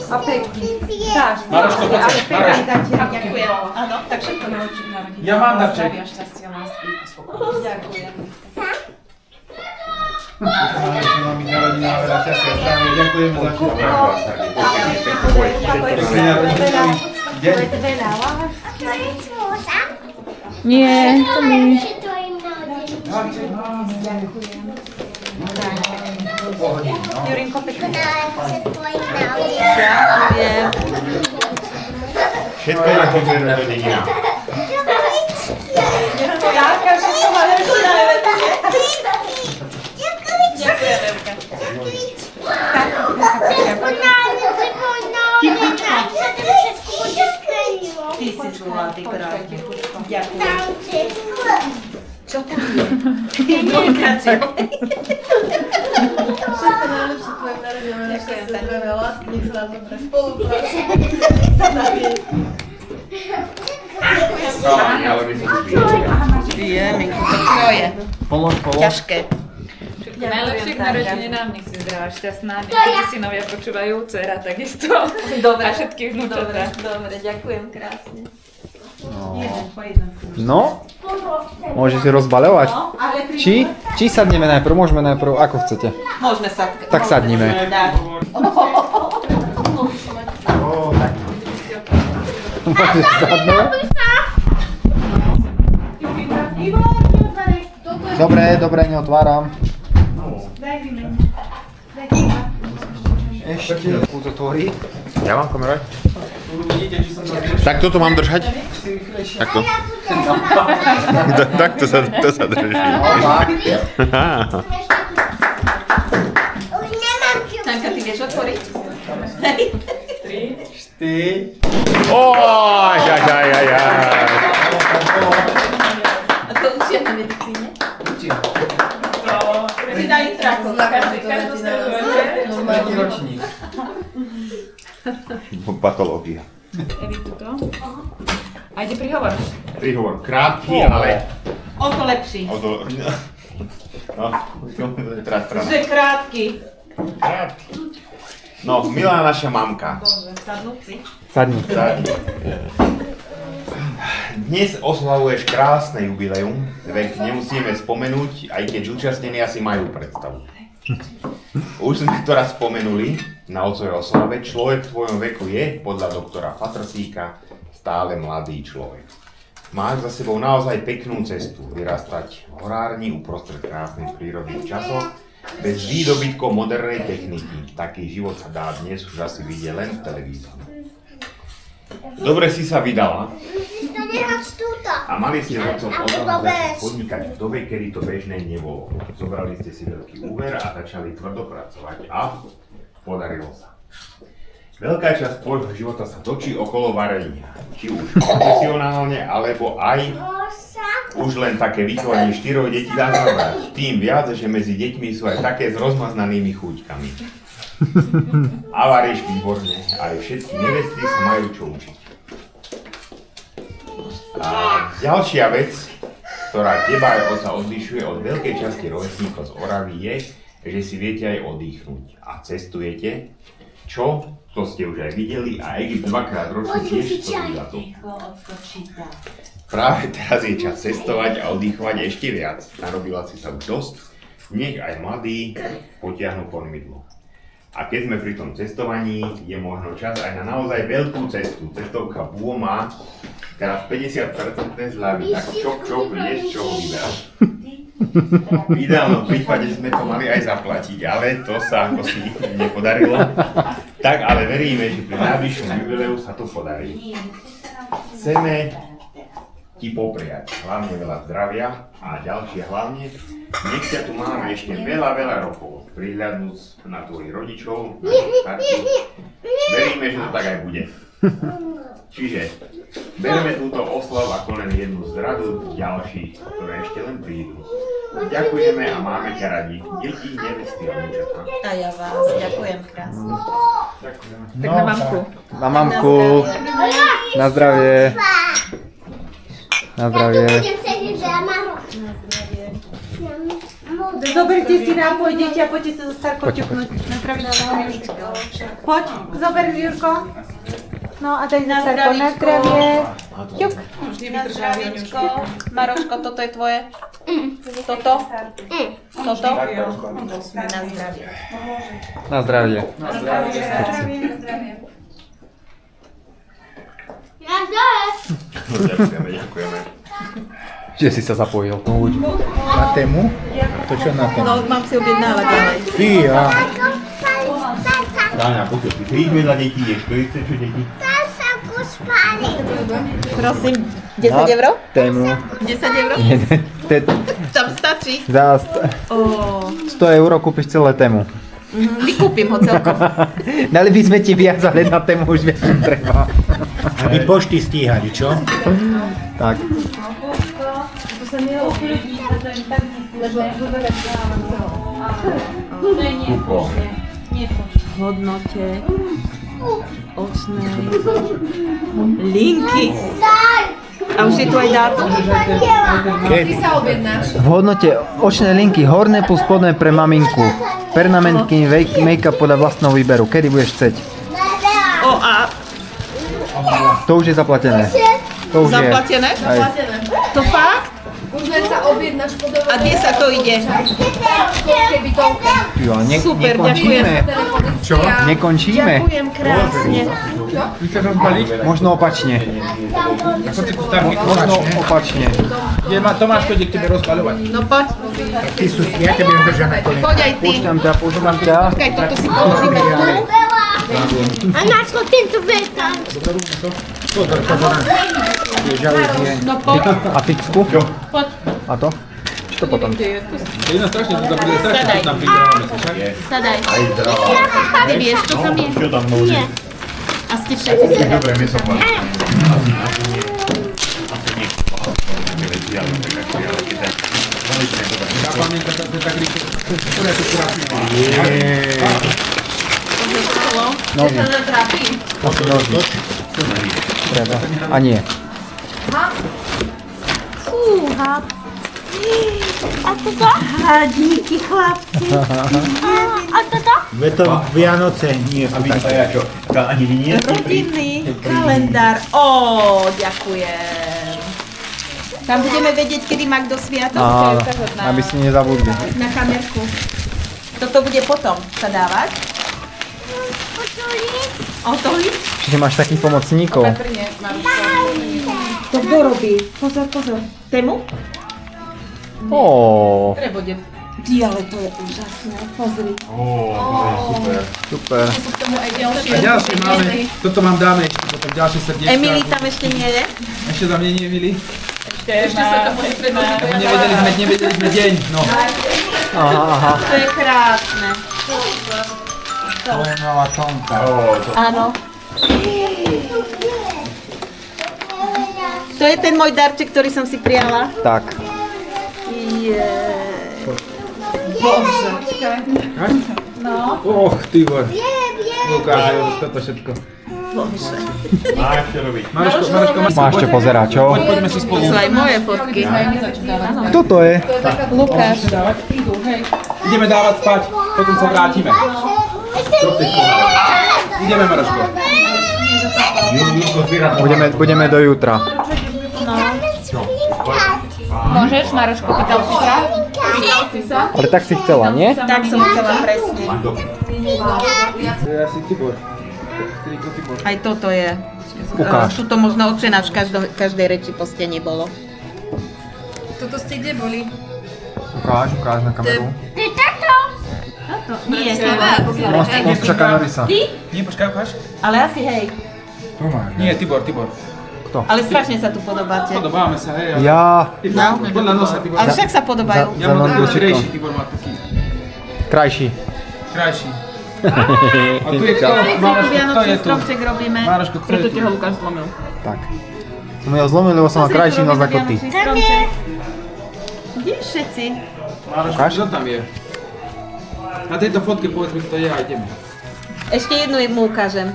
A pekný. Dáš. Maroško, poď sa. Maroš. Ďakujem. Áno, tak všetko najlepšie k narodeninám. Ja mám darček. Zdravia, šťastia, lásky a spokojnosti. Ďakujem. Máme narodina, veľa šťastia, zdravia, ďakujeme za Nie, to nie. Jurinko, pekne. Všetko je na konkrétne narodenina. Jáka, všetko má najlepšie. Ďakujem, Evka. Ty si zlatý krásny. Ďakujem. Čo tam je? Komunikácia. Všetko najlepšie tvojim narodeninám. Ďakujem, Šťastie, Tani. zdravia, lásky, nech sa nám dobre spolupracuje. Zdravie. Ale my sa tu Je, Minko, to čo je? Pomôž. Ťažké. Najlepšie k narodeninám, nech si zdravá, šťastná, nech ti synovia počúvajú, dcera takisto. Dobre. A všetky vnúčatá. Dobre, ďakujem krásne. No, môžeš si rozbaľovať. No, ale pri... Či sadneme najprv, môžeme najprv, ako chcete. Môžeme sa... Tak sadnime. Môžeš sadnúť. Dobre, neotváram. Ešte uzatvorí. Ja mám kamerovať? Tak toto mám držať? Takto. Takto sa drží. Tanka, ty vieš otvoriť? 3, 4. Oj, aj. A to učia na medicíne? Si dá intrakov za každý Tretí ročník. Patológia. Evi, tuto. A ide príhovor. Príhovor krátky, ale... O to lepší. No, teraz. Že krátky. Krátky. No, milá naša mamka. Dobre, sadnúť si. Sadni. Dnes oslavuješ krásne jubileum, veď nemusíme spomenúť, aj keď zúčastnení asi majú predstavu. Už sme to raz spomenuli na otcovej oslave, človek v tvojom veku je, podľa doktora Fatrsíka, stále mladý človek. Máš za sebou naozaj peknú cestu, vyrastať v horárni uprostred krásnych prírodných časov, bez výdobytkov modernej techniky. Taký život sa dá dnes už asi vidieť len v televízii. Dobre si sa vydala. A mali ste otcom začať podnikať v dobe, kedy to bežné nebolo. Zobrali ste si veľký úver a začali tvrdo pracovať a podarilo sa. Veľká časť tvojho života sa točí okolo varenia. Či už profesionálne, alebo aj už len také vychovanie 4 detí dá zabrať. Tým viac, že medzi deťmi sú aj také s rozmaznanými chúťkami. A varíš výborne, ale všetky nevesty sa majú čo učiť. A ďalšia vec, ktorá teba aj otca odlišuje od veľkej časti rovesníkov z Oravy je, že si viete aj oddychnúť a cestujete, čo? To ste už aj videli a Egypt 2-krát ročne tiež stojí za to. Práve teraz je čas cestovať a oddychovať ešte viac. Narobila si sa už dosť, nech aj mladí potiahnu kormidlo. A keď sme pri tom cestovaní, je možno čas aj na naozaj veľkú cestu. Cestovka Búho má teraz 50% zľavy, tak čop, vieš, čo ho vyberáš. V ideálnom prípade sme to mali aj zaplatiť, ale to sa ako si nepodarilo. Tak ale veríme, že pri najbližšom jubileu sa to podarí. Chceme ti popriať hlavne veľa zdravia a ďalšie hlavne, nech ťa tu máme ešte veľa rokov, prihľadnúc na tvojich rodičov, na starších. Veríme, že to tak aj bude. Čiže bereme túto oslavu ako len jednu z radu ďalších, ktoré ešte len prídu. Ďakujeme a máme ťa radi. Deti, nevesty a vnúčatá. A ja vás ďakujem krásne. Tak na mamku. Na mamku. Na zdravie. Na zdravie. Zoberte si nápoj, deti, a poďte sa so Starkou ťuknúť. Poď, zober Jurko. No a daj na zdravie. Na zdravie. Ťuk. Na zdravíčko. Maroško, toto je tvoje? Toto? Toto? Na zdravie. Na zdravie. Na zdravie. Ďakujeme. Že si sa zapojil. Na tému? To čo na tému? No, mám si objednávať ďalej. Fíja. Táňa, poďte, ty príď vedľa detí, ješ, to chce čo deti? Prosím, 10 eur? Tému. 10 eur? Tam stačí. Za 100 eur kúpiš celé tému. Vykúpim ho celkom. Dali by sme ti viac, ale na tému už viac treba. Aby pošty stíhali, čo? Tak. To sa neobľudí, to je tak lebo to je neslušné. V hodnote očnej linky. A už je tu aj dátum? Ty sa objednáš. V hodnote očnej linky horné plus spodné pre maminku. Permanentný make-up podľa vlastného výberu. Kedy budeš chceť? A To už je zaplatené. To už zaplatené? Je. Aj. To fakt? Už len sa objednáš podobne. A kde sa to ide? Jo, Super, ďakujem. Čo? Nekončíme? Ďakujem krásne. Možno opačne. Možno opačne. Tomáš chodí k tebe rozbaľovať. No poď. Ty sú, ja ťa budem držať na kolene. Poď aj ty. Púšťam ťa. Počkaj, toto si položíme tu. A náško tento vetan. Pozor. No poď. A fixku? Poď. A to? Čo to potom? Je iná strašne, to bude strašne, Sadaj. čo tam pripravíme si, však? Sadaj. Aj zdravá. Ty vieš, čo tam je? Čo tam môže? Nie. A ste všetci sedeli. Dobre, my som vás. Tá pamäťka sa tak rýchlo. Poriadku kurátky. Nohy. Asi nohy. Treba. A nie. Fúha. A toto? Hádníky, chlapci. A toto? Je to Vianoce, nie sú také. Ani nie. Rodinný kalendár. Ó, ďakujem. Tam budeme vedieť, kedy má kto sviatok. Áno, aby si nezabudli. Na kamerku. Toto bude potom sa dávať. Otolí? Čiže máš takých pomocníkov. To kto robí? Pozor. Tému? Ó. Prebude. Ty, ale to je úžasné. Pozri. Super. Super. A ďalšie máme, toto vám dáme ešte, potom ďalšie srdiečka. Emily tam ešte nie je? Ešte tam nie je Emily. Ešte sa to môže predložiť. Nevedeli sme deň, no. Aha. To je krásne. To je nová Tomka. Áno. To je ten môj darček, ktorý som si prijala. Tak. Bože. No. Och, Tibor. Lukáš, toto všetko. Bože. Máš čo robiť. Maroško, Máš čo pozerať, čo? Poďme si spolu. To sú aj moje fotky. Kto to je? Lukáš. Ideme dávať spať, potom sa vrátime. Ideme, Maroško. Budeme do jutra. Môžeš, Maroško, pýtal si sa? Ale tak si chcela, nie? Tak som chcela presne. To je asi Tibor. Aj toto je. Ukáž. Tuto možno Otče náš v každej reči po stene bolo. Toto ste kde boli? Ukáž na kameru. Nie. On čaká na Rysa. Nie, počkaj, ukáž. Ale asi hej. Nie, Tibor. Kto? Ale strašne sa tu podobáte. Podobáme sa, hej. Ja. No. Podľa nosa, Tibor. Ale však sa podobajú. Ja mám taký širejší, Tibor má taký Krajší. krajší. A tu je kto? Maroško, kto je tu? Stromček robíme. Maroško, kto je tu? ho Lukáš zlomil. Tak. Som ho zlomil, lebo som mal krajší nos ako ty. Vidíš všetci? Maroško, kto tam je? Na tejto fotke povedz mi, kto je a ideme. Ešte jednu mu ukážem.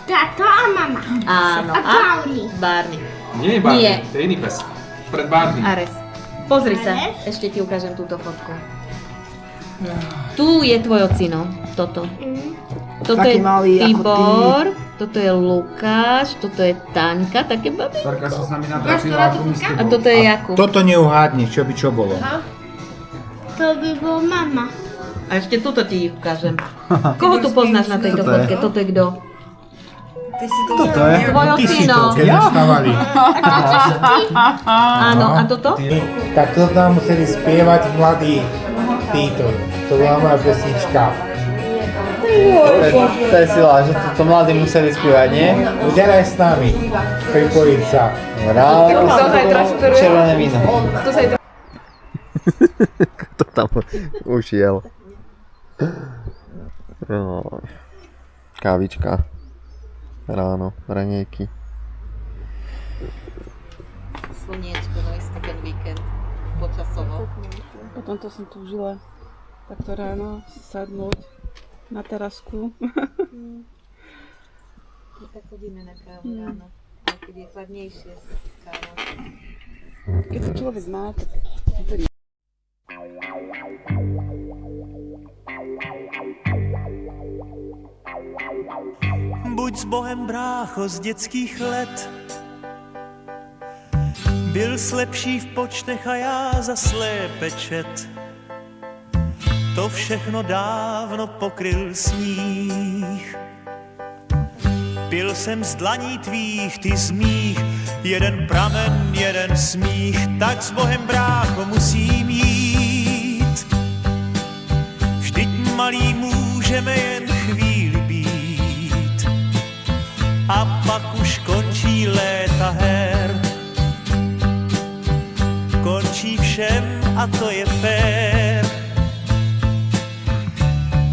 Tato a mama. Áno. A Barney. Barney. Nie je Barney, Nie. to je iný pes. Pred Barney. Ares. Pozri sa, ešte ti ukážem túto fotku. Tu je tvoj ocino, toto. Toto Taký je malý ako Tibor, toto je Lukáš, toto je Taňka, také babi. Starka sa s nami natrafila, ako my s A tebou. toto je Jakub. Toto neuhádneš, čo by čo bolo. To by bol mama. A ešte tuto ti ich ukážem. Koho tu poznáš na tejto fotke? Toto je kto? Toto je? Tvoj Ty si ocino. to, keď nastávali. Áno, a toto? Tak toto tam museli spievať mladí títo. To bola moja pesnička. To je sila, že to mladí museli spievať, nie? Udelaj s nami, pripojiť sa. Červené víno. Kto tam ušiel? No. Kávička. Ráno, raňajky. Slniečko, no istý ten víkend. Počasovo. Potom to som túžila takto ráno sadnúť na terasku. Tak chodíme na kávu ráno, keď je chladnejšie káva. Keď to človek má, tak to nie. Buď s Bohem, brácho, z dětských let. Byl slepší v počtech a já za slépe čet. To všechno dávno pokryl sníh. Pil jsem z dlaní tvých, ty z mých, jeden pramen, jeden smích. Tak s Bohem, brácho, musím jít. Vždyť malý můžeme jen chvíli být. A pak už končí léta her. Končí všem a to je fér.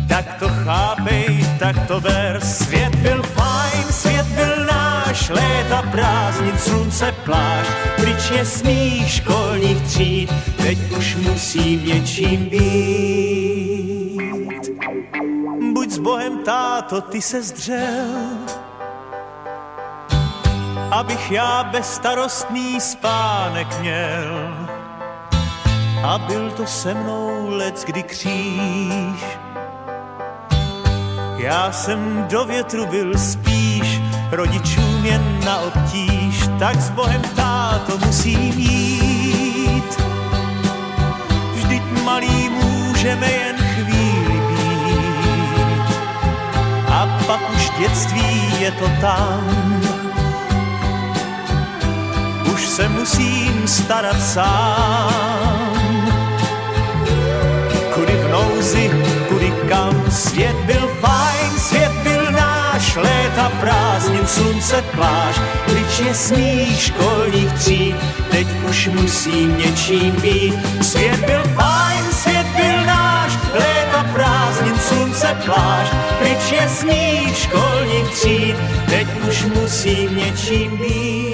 Tak to chápej, tak to ber. Svět byl fajn, svět byl náš. Léta prázdnin, slunce, pláž. Pryč je smích školních tříd. Teď už musím něčím být. Buď s Bohem, táto, ty se zdřel, abych já bezstarostný spánek měl. A byl to se mnou leckdy kříž. Já jsem do větru byl spíš, rodičům jen na obtíž. Tak s Bohem, táto, musím jít. Vždyť malý můžeme jen chvíli být. A pak už dětství je to tam. Už se musím starat sám. Kudy v nouzi, kudy kam. Svět byl fajn, svět byl náš. Léta prázdnin slunce pláž, pryč je sníh školních tříd, teď už musím něčím být. Svět byl fajn, svět byl náš, léta prázdnin slunce pláž, pryč je sníh školních tříd, teď už musím něčím být.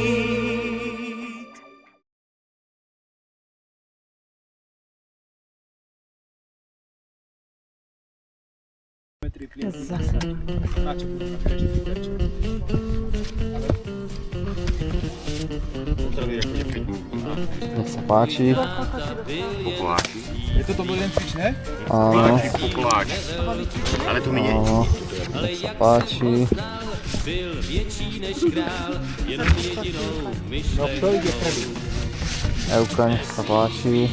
Zase. Na čo budú mať ešte vydač? Nech sa páči. Pokoláči. Je toto bol len cvič, ne? Áno. Pokoláči. Ale to mi nie. Áno. Nech sa páči. No kto ide prvý? Euka, nech sa páči.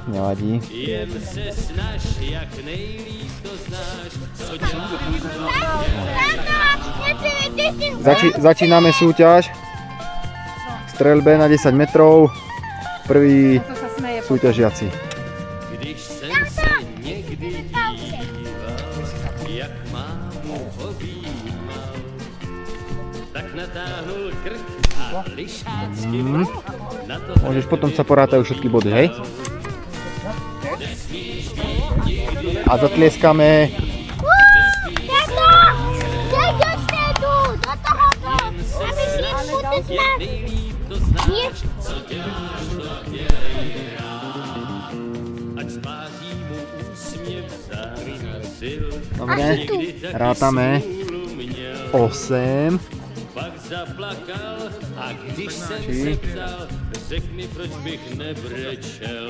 Nevadí. Začíname súťaž. Streľbe na 10 metrov. Prví súťažiaci. Když jsem se někdy díval, jak mámu objímal, tak natáhnul krk a lišácky na to. Môžeš, potom sa porátajú všetky body, hej? A zatlieskame. Dobre, rátame 8. Pak zaplakal a když jsem se ptal, řek mi, proč bych nebrečel.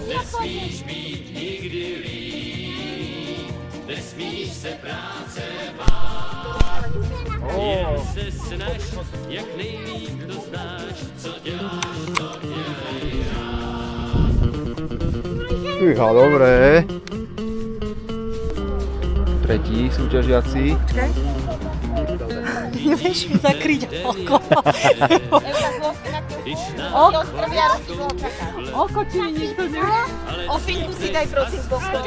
Nesmíš být nikdy líp, nesmíš se práce bát. Jen se snaž, jak nejlíp to znáš, co děláš, to dělej rád. Fíha, dobré. Tretí súťažiaci. Nevieš mi zakryť oko. Oko ti mi nikto nevie. Ofinku si daj prosím bokom.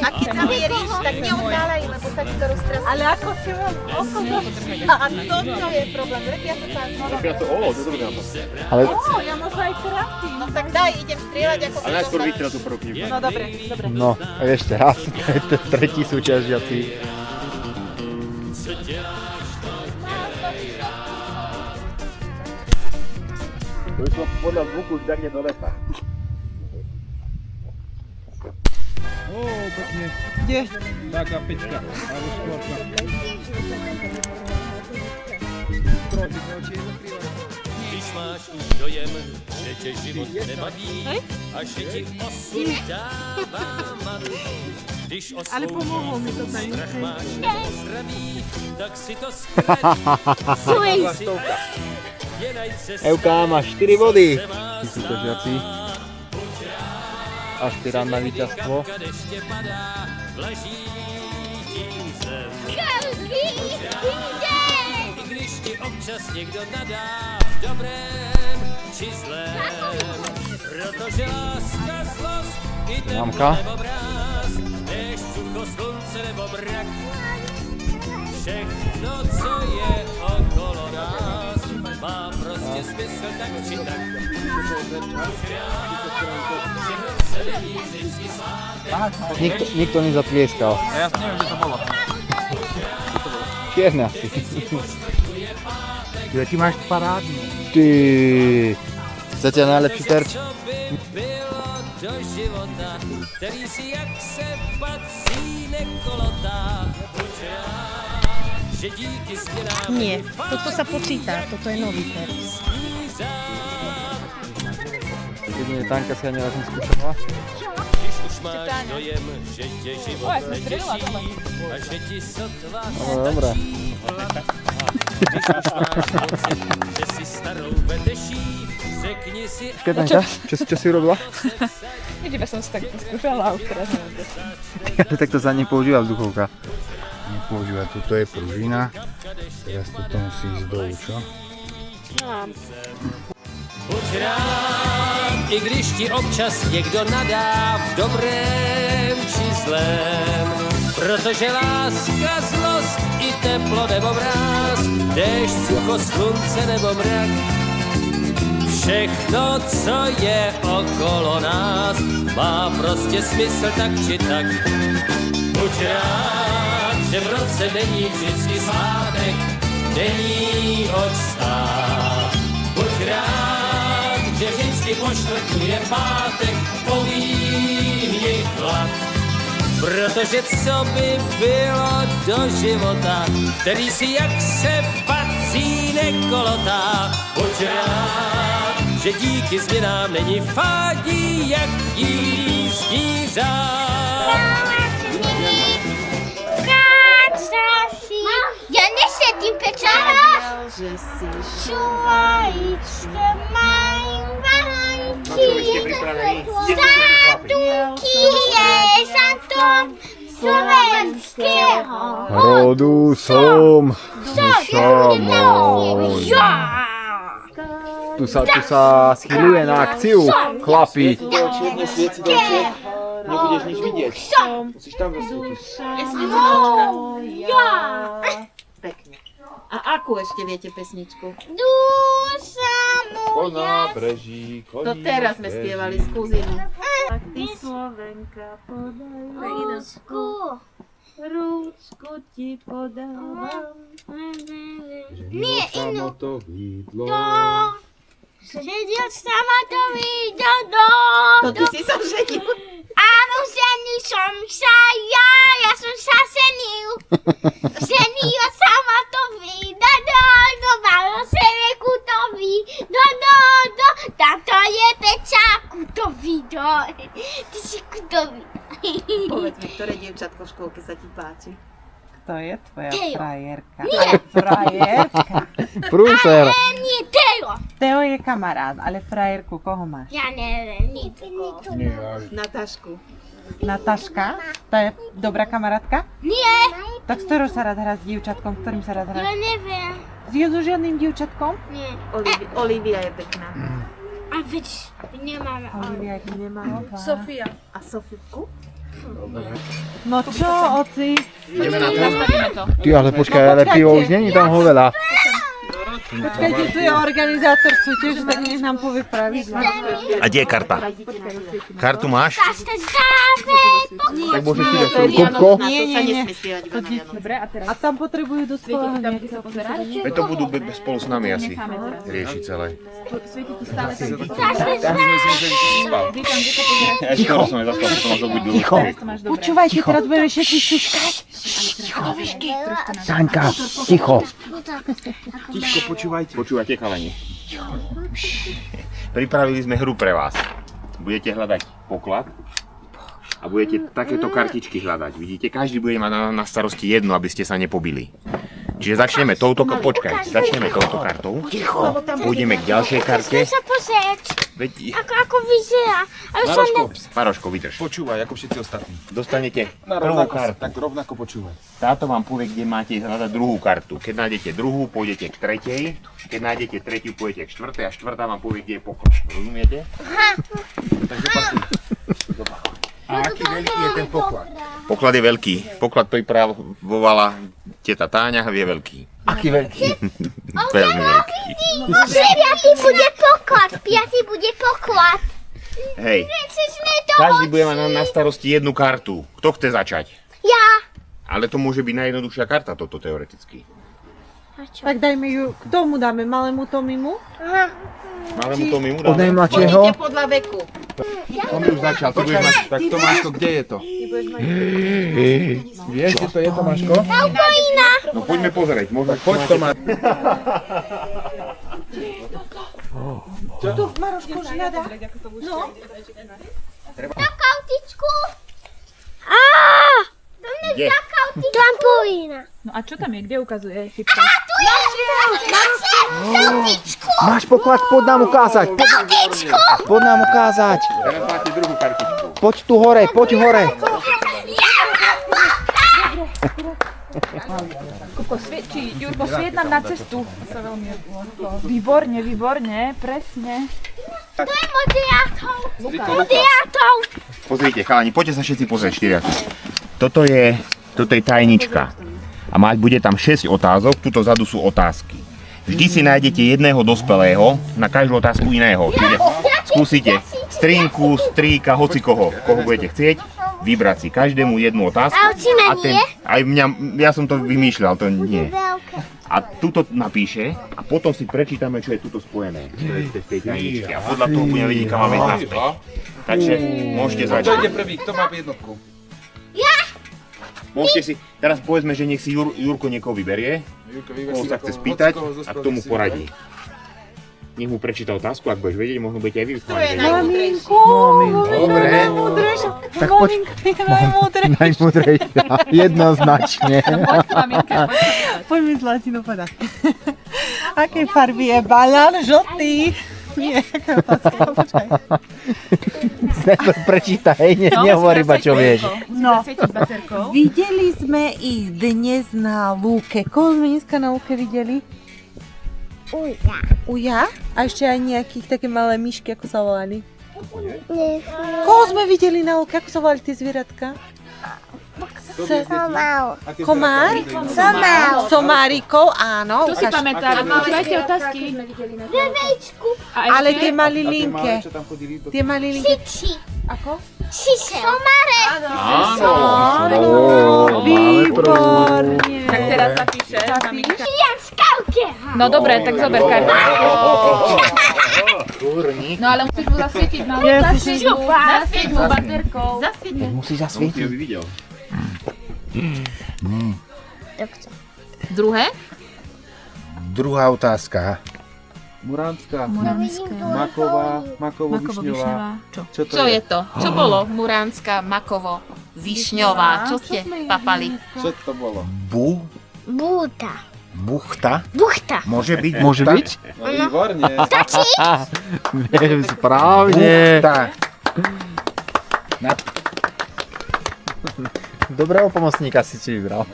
A keď zavieríš, tak neoddáľaj, lebo sa ti to roztrasí. Ale ako si mám oko došli? A toto je problém, lepia sa tam. Lepia sa, to je dobrý nápad. Ale... ja možno aj trafím. No tak daj, idem strieľať ako... Ale najskôr vystrel tú prvú knihu. No dobre, dobre. No, ešte raz. Tretí súťažiaci. To išlo podľa zvuku už tak do lesa. Ó, pekne. Kde? Taká peťka. Alebo škôrka. Když máš už dojem, že tě život nebaví a že ti osud dává madu. Když o svou strach máš nebo zdraví, tak si to zkrátí. Euka, máš 4 body. Tí súťažiaci. A 4 na víťazstvo. I když ti občas někdo nadá v dobrém či zlém, protože láska, zlost i tento nebo mráz, než sucho slunce nebo mrak, všechno, co je okolo nás, má prostě smysl tak či tak. Nikto nezatlieskal. Ja neviem, kde to bolo. Čierne asi. Ty máš parádnu. Ty. Chcete najlepší terč? Do života, který si jak se patří nekolotá. Že díky změnám... Nie, toto sa počíta, toto je nový terč. Jedine Tanka si ani raz neskúšala. Když už máš dojem, že tě život netěší a že ti sotva stačí. Když už máš pocit, že si starou veteší, řekni si... Počkaj, Tanka, čo si urobila? Iba som si tak skúšala a už teraz neviem. Tak to sa nepoužíva vzduchovka. Nepoužíva, toto je pružina. Teraz toto musí ísť dolu, čo? Buď rád, i když ti občas někdo nadá v dobrém či zlém. Protože láska, zlost i teplo nebo mráz, déšť, sucho, slunce nebo mrak, všechno, co je okolo nás, má prostě smysl tak či tak. Buď rád, že v roce není vždycky svátek, není oč stát. Buď rád, že vždycky po čtvrtku je pátek, povýhni chlad. Protože co by bylo do života, který si jak se patří nekolotá. Buď rád, že díky změnám není fádí, jak jízdní řád. Ja nesedím pečára. Čuvajíčke majú vánky. Státúky je za to slovenského. Rodu som šamón. Tu sa schyluje na akciu, chlapi. Nebudeš nič vidieť. Musíš tam zasvietiť. Pekne. A akú ešte viete pesničku? Duša Po moja. nábreží koní. To teraz sme spievali s kuzinou. Tak ty Slovenka podaj Rúčku. rúčku ti podávam. Nie inú. To vidlo. Sedel sama to videlo. To ty si sa ženil. Áno, ženil som sa ja som sa ženil. Ženil sama to videlo. Do Valoseveku to videlo. Tam to je pečáku to videlo. Ty si kudovi. Povedz mi, ktoré dievčatko v škôlke sa ti páči? Kto je tvoja Teo. frajerka? Nie. Frajerka. Prúser. Nie, Teo. Teo je kamarát, ale frajerku koho máš? Ja neviem, nikoho. Natášku. Nataška? To je dobrá kamarátka? Nie. Tak s ktorou sa rád hrá s dievčatkom? Ktorým sa rád Ja hrá? neviem. So žiadnym dievčatkom? Nie. Olivia je pekná. A veď nemáme. Olivia ich nemá. Sofia. A Sofitku? No čo, oci? Ideme na to. Nastavíme to. Ty, ale počkaj, ale pivo už není tam ho veľa. Počkajte, tu je organizátor súťaže, tak nech nám povie pravidla. A kde je karta? Kartu máš? Tak môžeš si dať Kupko? Nie. Dobre, a tam potrebujú do svojho Veď to budú spolu s nami asi riešiť celé. Svieti tu stále ten Ja skoro som nezaspal, to máš obuť dlho. Počúvajte, teraz budeme všetci šuškať. Taňka, ticho. Ticho, počúvajte chalani. Pripravili sme hru pre vás. Budete hľadať poklad a budete takéto kartičky hľadať. Vidíte, každý bude mať na starosti jednu, aby ste sa nepobili. Čiže začneme touto kartou. Ticho. Pôjdeme k ďalšej karte. Musím sa pozrieť, Veď, ako vyzerá. Ale som Maroško, vydrž. Počúvaj, ako všetci ostatní. Dostanete Na prvú rovnako, kartu. tak rovnako počúvaj. Táto vám povie, kde máte hľadať druhú kartu. Keď nájdete druhú, pôjdete k tretej. Keď nájdete tretiu, pôjdete k štvrtej a štvrtá vám povie, kde je poklad. Rozumiete? Takže patrím. A aký veľký je ten poklad? Poklad je veľký. Poklad pripravovala teta Táňa a je veľký. Aký veľký? Veľmi veľký. Piatý bude poklad, Hej, každý bude mať na starosti jednu kartu. Kto chce začať? Ja. Ale to môže byť najjednoduchšia karta toto teoreticky. Tak dajme ju, kto mu dáme? Malému Tomimu? Malému Tomimu Od dáme? najmladšieho? Chodíte podľa veku. Tomi už začal, ty budeš mať... Tak Tomáško, kde je to? Vieš, kde to je, Tomáško? No poďme pozrieť, možno... Poď, Tomáš. Čo tu Maroško žiada? No. Taká autičku. Kde? Trampolina. No a čo tam je? Kde ukazuje? Chyba. Tu je autičku. Máš poklad, poď nám ukázať. Autičku. Poď nám ukázať. Teraz máte druhú kartičku. Poď tu hore, poď hore. Jurko, svieť nám na cestu. Výborne, výborne, presne. To je moderátor. Pozrite, chalani, poďte sa všetci pozrieť, štyriaci. Toto je tajnička. A bude tam 6 otázok, tuto vzadu sú otázky. Vždy si nájdete jedného dospelého na každú otázku iného. Čiže skúsite strinku, strýka, hoci koho budete chcieť, vybrať si každému jednu otázku. Aj ja som to vymýšľal, to nie. A tuto napíše a potom si prečítame, čo je tuto spojené. To je v tej tajničke. A podľa toho budeme vedieť, kam máme ísť naspäť. Takže môžete začať. Kto ide prvý? Kto má jednotku? Môžete si, teraz povedzme, že nech si Jurko niekoho vyberie, koho sa chce spýtať a k tomu poradí. Nech mu prečíta otázku, ak budeš vedieť, možno budete aj vy. Maminku, dobre. Tak poď. Najmúdrejšia, jednoznačne. Poď mi zlatinu povedať. Aké farby je balán? Žltý. Nie, aká otázka, počkaj. Prečítaj, nehovor iba čo vieš. No, videli sme ich dnes na lúke. Koho sme dneska na lúke videli? Uja? A ešte aj nejakých také malé myšky, ako sa volali? Koho sme videli na lúke? Ako sa volali tie zvieratka? Komár? Somárikov, áno. To si pamätám, počúvajte otázky. Ale tie malilinké. Tie malilinké. Ako? Somáre. Áno, výborne. Tak teraz zapíše. Jan Skauke. No dobre, tak zober kartu. No ale musíš mu zasvietiť na zasvieť mu baterkou. Musíš zasvietiť. Druhé? Druhá otázka. Muránska. Makovo-višňová. Čo je to? Čo bolo? Muránska, makovo-višňová. Čo ste papali? Čo to bolo? Búta. Buchta? Buchta. Môže byť? Môže byť? No výborne. Stačí? Správne. Buchta. Dobrého pomocníka si vybral.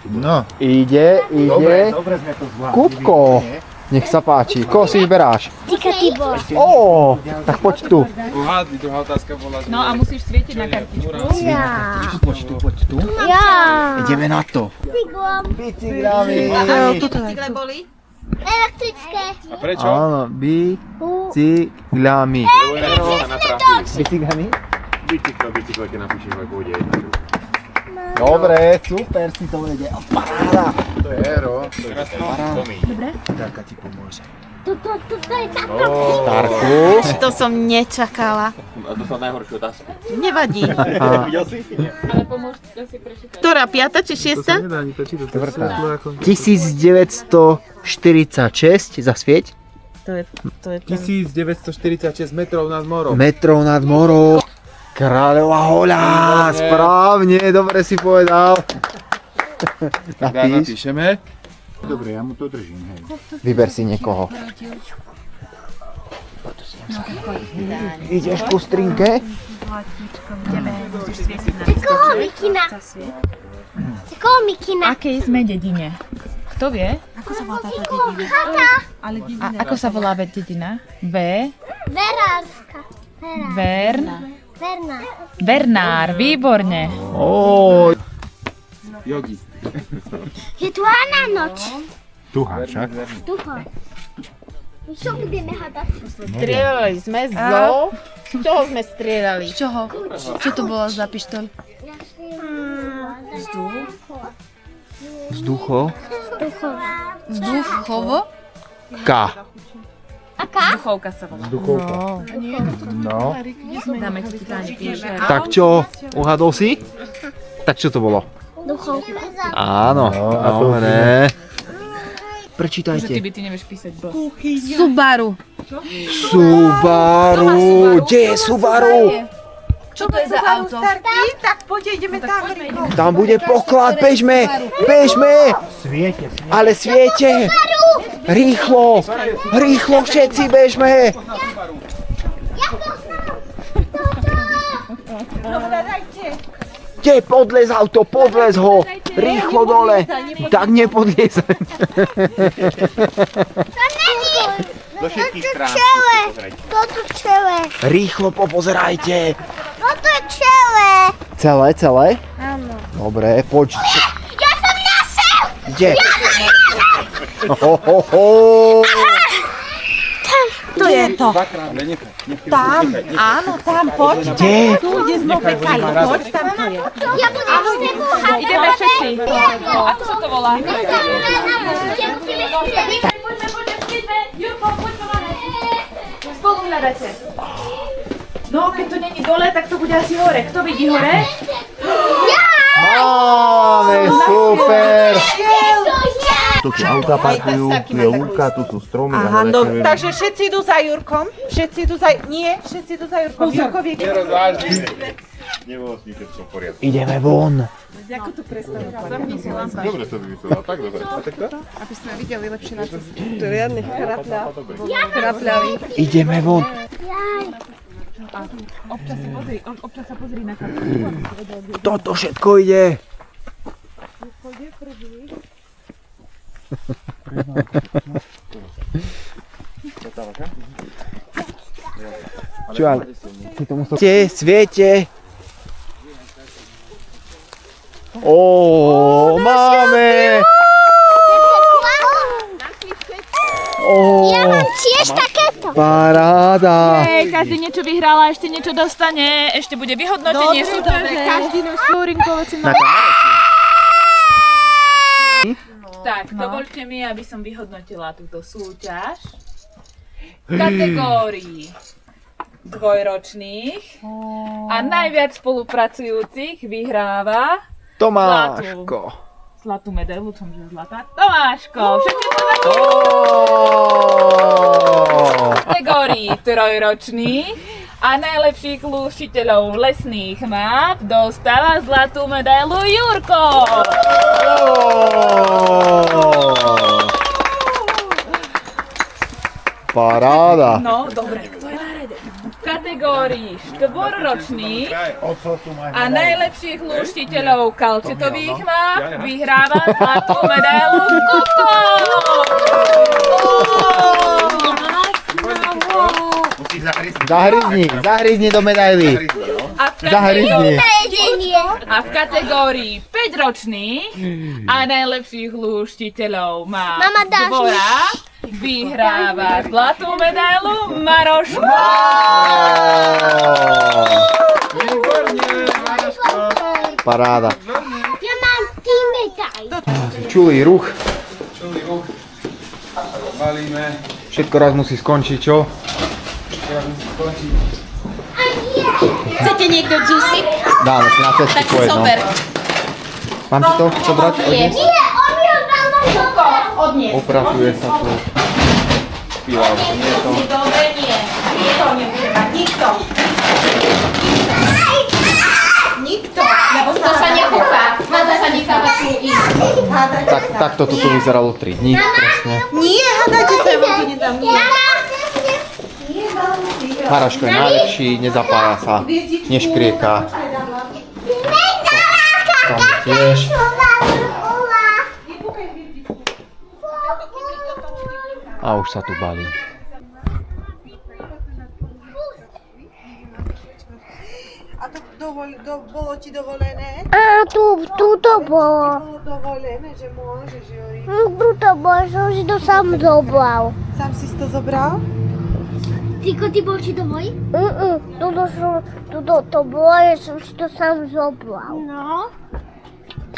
No. Ide. Dobre sme to zvládli. Kupko, nech sa páči. Koho si vyberáš? Týka Tibor. Ó, tak poď tu. Uhádli, druhá otázka bola. No a musíš svietiť na kartičku. Poď tu. Ja. Ideme na to. Bicyklami. Bicykle boli? Elektrické. A prečo? Áno, bicyklami. Bicyklami? Bicykle, keď napíšem, ako bude jedna. Dobre, super si to vedie. Paráda. To je hero. Dobre. Darka ti pomôže. Toto je táto. Starku. To som nečakala. A to sa najhoršiu otázku. Nevadí. Videl si? Ale pomôžte si prečítať. Ktorá, 5. či 6? 1946, zasvieť. To je 1946 metrov nad morom. Metrov nad morom. Kráľová hoľa, správne, dobre si povedal. Napíš. Napíšeme. Dobre, ja mu to držím, hej. Vyber si niekoho. Ideš ku strinke? Koho Mikina? Koho Mikina? Akej sme dedine? Kto vie? Ako sa volá táto dedina? Chata. Ale A dedina. ako sa volá dedina? Verárska. Bernár, výborne. Ó. Jogi. Je tu Anna noč. Tuha, však. Tuho. Čo budeme hádať? Strieľali sme zo... Z čoho sme strieľali? Z čoho? Čo to bolo za pištoľ? Vzducho. Vzduchovo? K. Duchovka sa volá. No. Dáme ti Táne píše. Tak čo, uhadol si? Tak čo to bolo? Duchovka. Áno, dobre. Že Prečítajte. ty by ty nevieš písať B. Subaru. Subaru. Kde je Subaru? Čo to je za auto? Tak poď, ideme tam. Tam bude poklad, bežme. Sviete. Ale sviete. Rýchlo všetci bežme. Kde podlez auto, podlez ho! Rýchlo dole! Tak nepodliezaj. Do všetkých strán. Toto čele. Rýchlo popozerajte. Toto je čele. Celé? Áno. Dobre, poď. Ja som našiel. Kde? To je to. Tam, áno, tam, poď. Kde? Tu ide znova Kali, poď, tam to je. Ja budem s tebou hádať. Ideme všetci. Ako sa to volá? Jurko, poď po máme. Spolu hľadáte. No, keď to není dole, tak to bude asi hore. Kto vidí hore? Máme, super. Tu auta parkujú, tu je lúka, tu sú stromy. Aha, no, takže všetci idú za Jurkom. Všetci idú za Jurkom. Jurko vie, kde Nebolo s ním všetko v poriadku. Ideme von. Ako to prestane? Dobre to vyvyslala, tak dobre. A tak to? Aby sme videli lepšie na cestu. To je riadne chrapľavý. Ideme von. Občas sa pozri na kartu. Toto všetko ide. Čo ale? Ty to musel... Sviete! Máme! Ja mám tiež takéto. Paráda! Každý niečo vyhral a ešte niečo dostane. Ešte bude vyhodnotenie súťaže. Každý nosí úrinkové si má. Tak, dovoľte mi, aby som vyhodnotila túto súťaž. V kategórii dvojročných a najviac spolupracujúcich vyhráva Tomáško. Zlatú medailu, som že zlatá. Tomáško, všetci to začali. V kategórii trojročných a najlepších lúštiteľov lesných map dostáva zlatú medailu Jurko. Paráda. No, dobre, kto je na rade? V kategórii štvorročných a najlepších lúštiteľov kalčetových map vyhráva zlatú medailu Kuko. Zahryzni do medaily. Zahryzni. A v kategórii 5-ročných a najlepších lúštiteľov má Dvora vyhráva zlatú medailu Maroško. Paráda. Ja mám tým medaily. Čulý ruch. Balíme. Všetko raz musí skončiť, čo? Chcete niekto džusik? Dáme si na cestu Tak pojedno. super. Mám si to zobrať? Odniesť? Nie, on mi ho dal na Kuko, odniesť. Opratuje sa tu. Chvíľa, už nie je to. Dobre, nie. Nikto nebude mať. Nikto. Nikto. Lebo to sa nekúpa. Hada sa necháva tu ísť. Takto tu vyzeralo 3 dní, presne. Nie, hádajte sa, ja vám to nedám. Nie. Maraško je najlepší, nezapája sa, neškrieka. Tam tiež. A už sa tu balí. A to bolo ti dovolené? A tu to bolo. Bolo dovolené, že môžeš, Jori. Tu to bolo, som si to sám zobral. Sám si to zobral? Ty bol ti to môj? To bolo, že som si to sám zobral. No.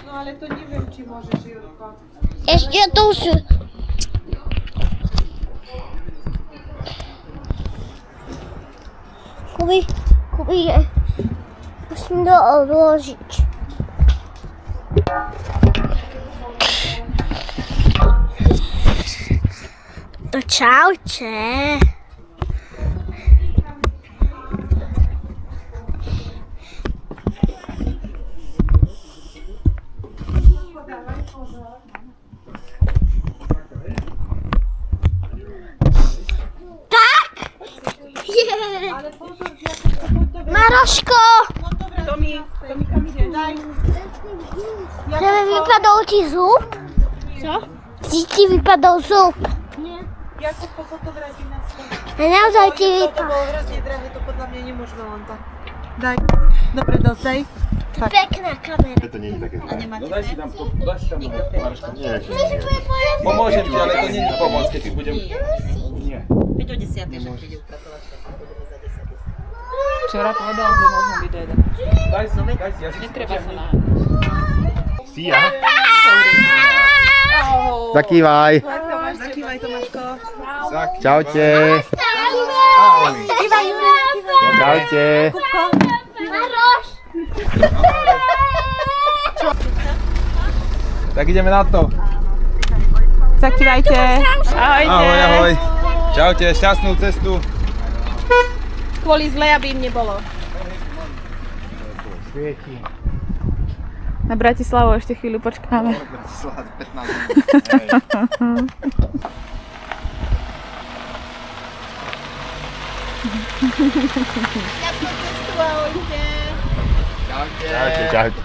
No ale to neviem, či môžeš, Jurko. Ešte to sú... Kubi, musím to odložiť. To čaute. Tak? Maroško! Tomi kam ide? Daj. Že mi vypadol ti zub? Čo? Ti vypadol zub. Nie. Jakub to vráti na stôl. A naozaj ti To vypadol. bolo hrozne drahé, to podľa mňa nemôžeme len tak. Daj. Dobre, daj. Tak. Pekná kamera. To nie je také zlé. No daj si tam to, daj si tam Maroška. Nie, Pomôžem ti, ale to nie je pomoc, keď ti budem... Nie. 5 o 10, že príde upratovať, tak budeme za 10. Včera povedal, že možno byť do 11. Daj si, ja si Netreba sa na... Si ja? Zakývaj. Zakývaj, Tomáško. Čaute. Kývaj, Juri. Čaute. Maroš. Tak ideme na to. Zakývajte. Ahojte. Ahoj, ahoj. Čaute, šťastnú cestu. Kvôli zle, aby im nebolo. Svieti. Na Bratislavu ešte chvíľu počkáme. Bratislava 15 minút. Čaute, čaute.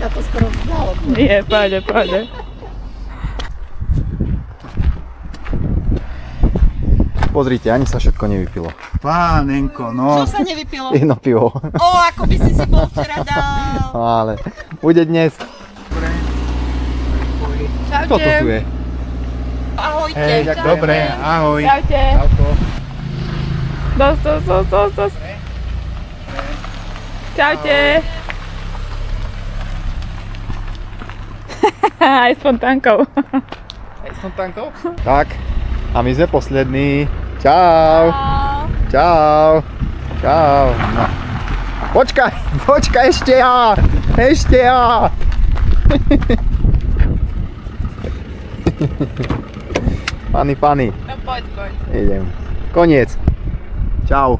Ja to skoro vzdalo. Nie, pôjde. Pozrite, ani sa všetko nevypilo. Pánenko, no. Čo sa nevypilo? Jedno pivo. Ó, ako by si bol včera dal. No ale bude dnes. Čaute. Kto to tu je? Ahojte. Hej, tak dobre, ahoj. Čaute. Dos. Čaute. Aj s fontánkou. Tak, a my sme poslední. Čau. Čau. No. Počkaj, ešte ja. Pani. No poď. Idem. Koniec. Čau.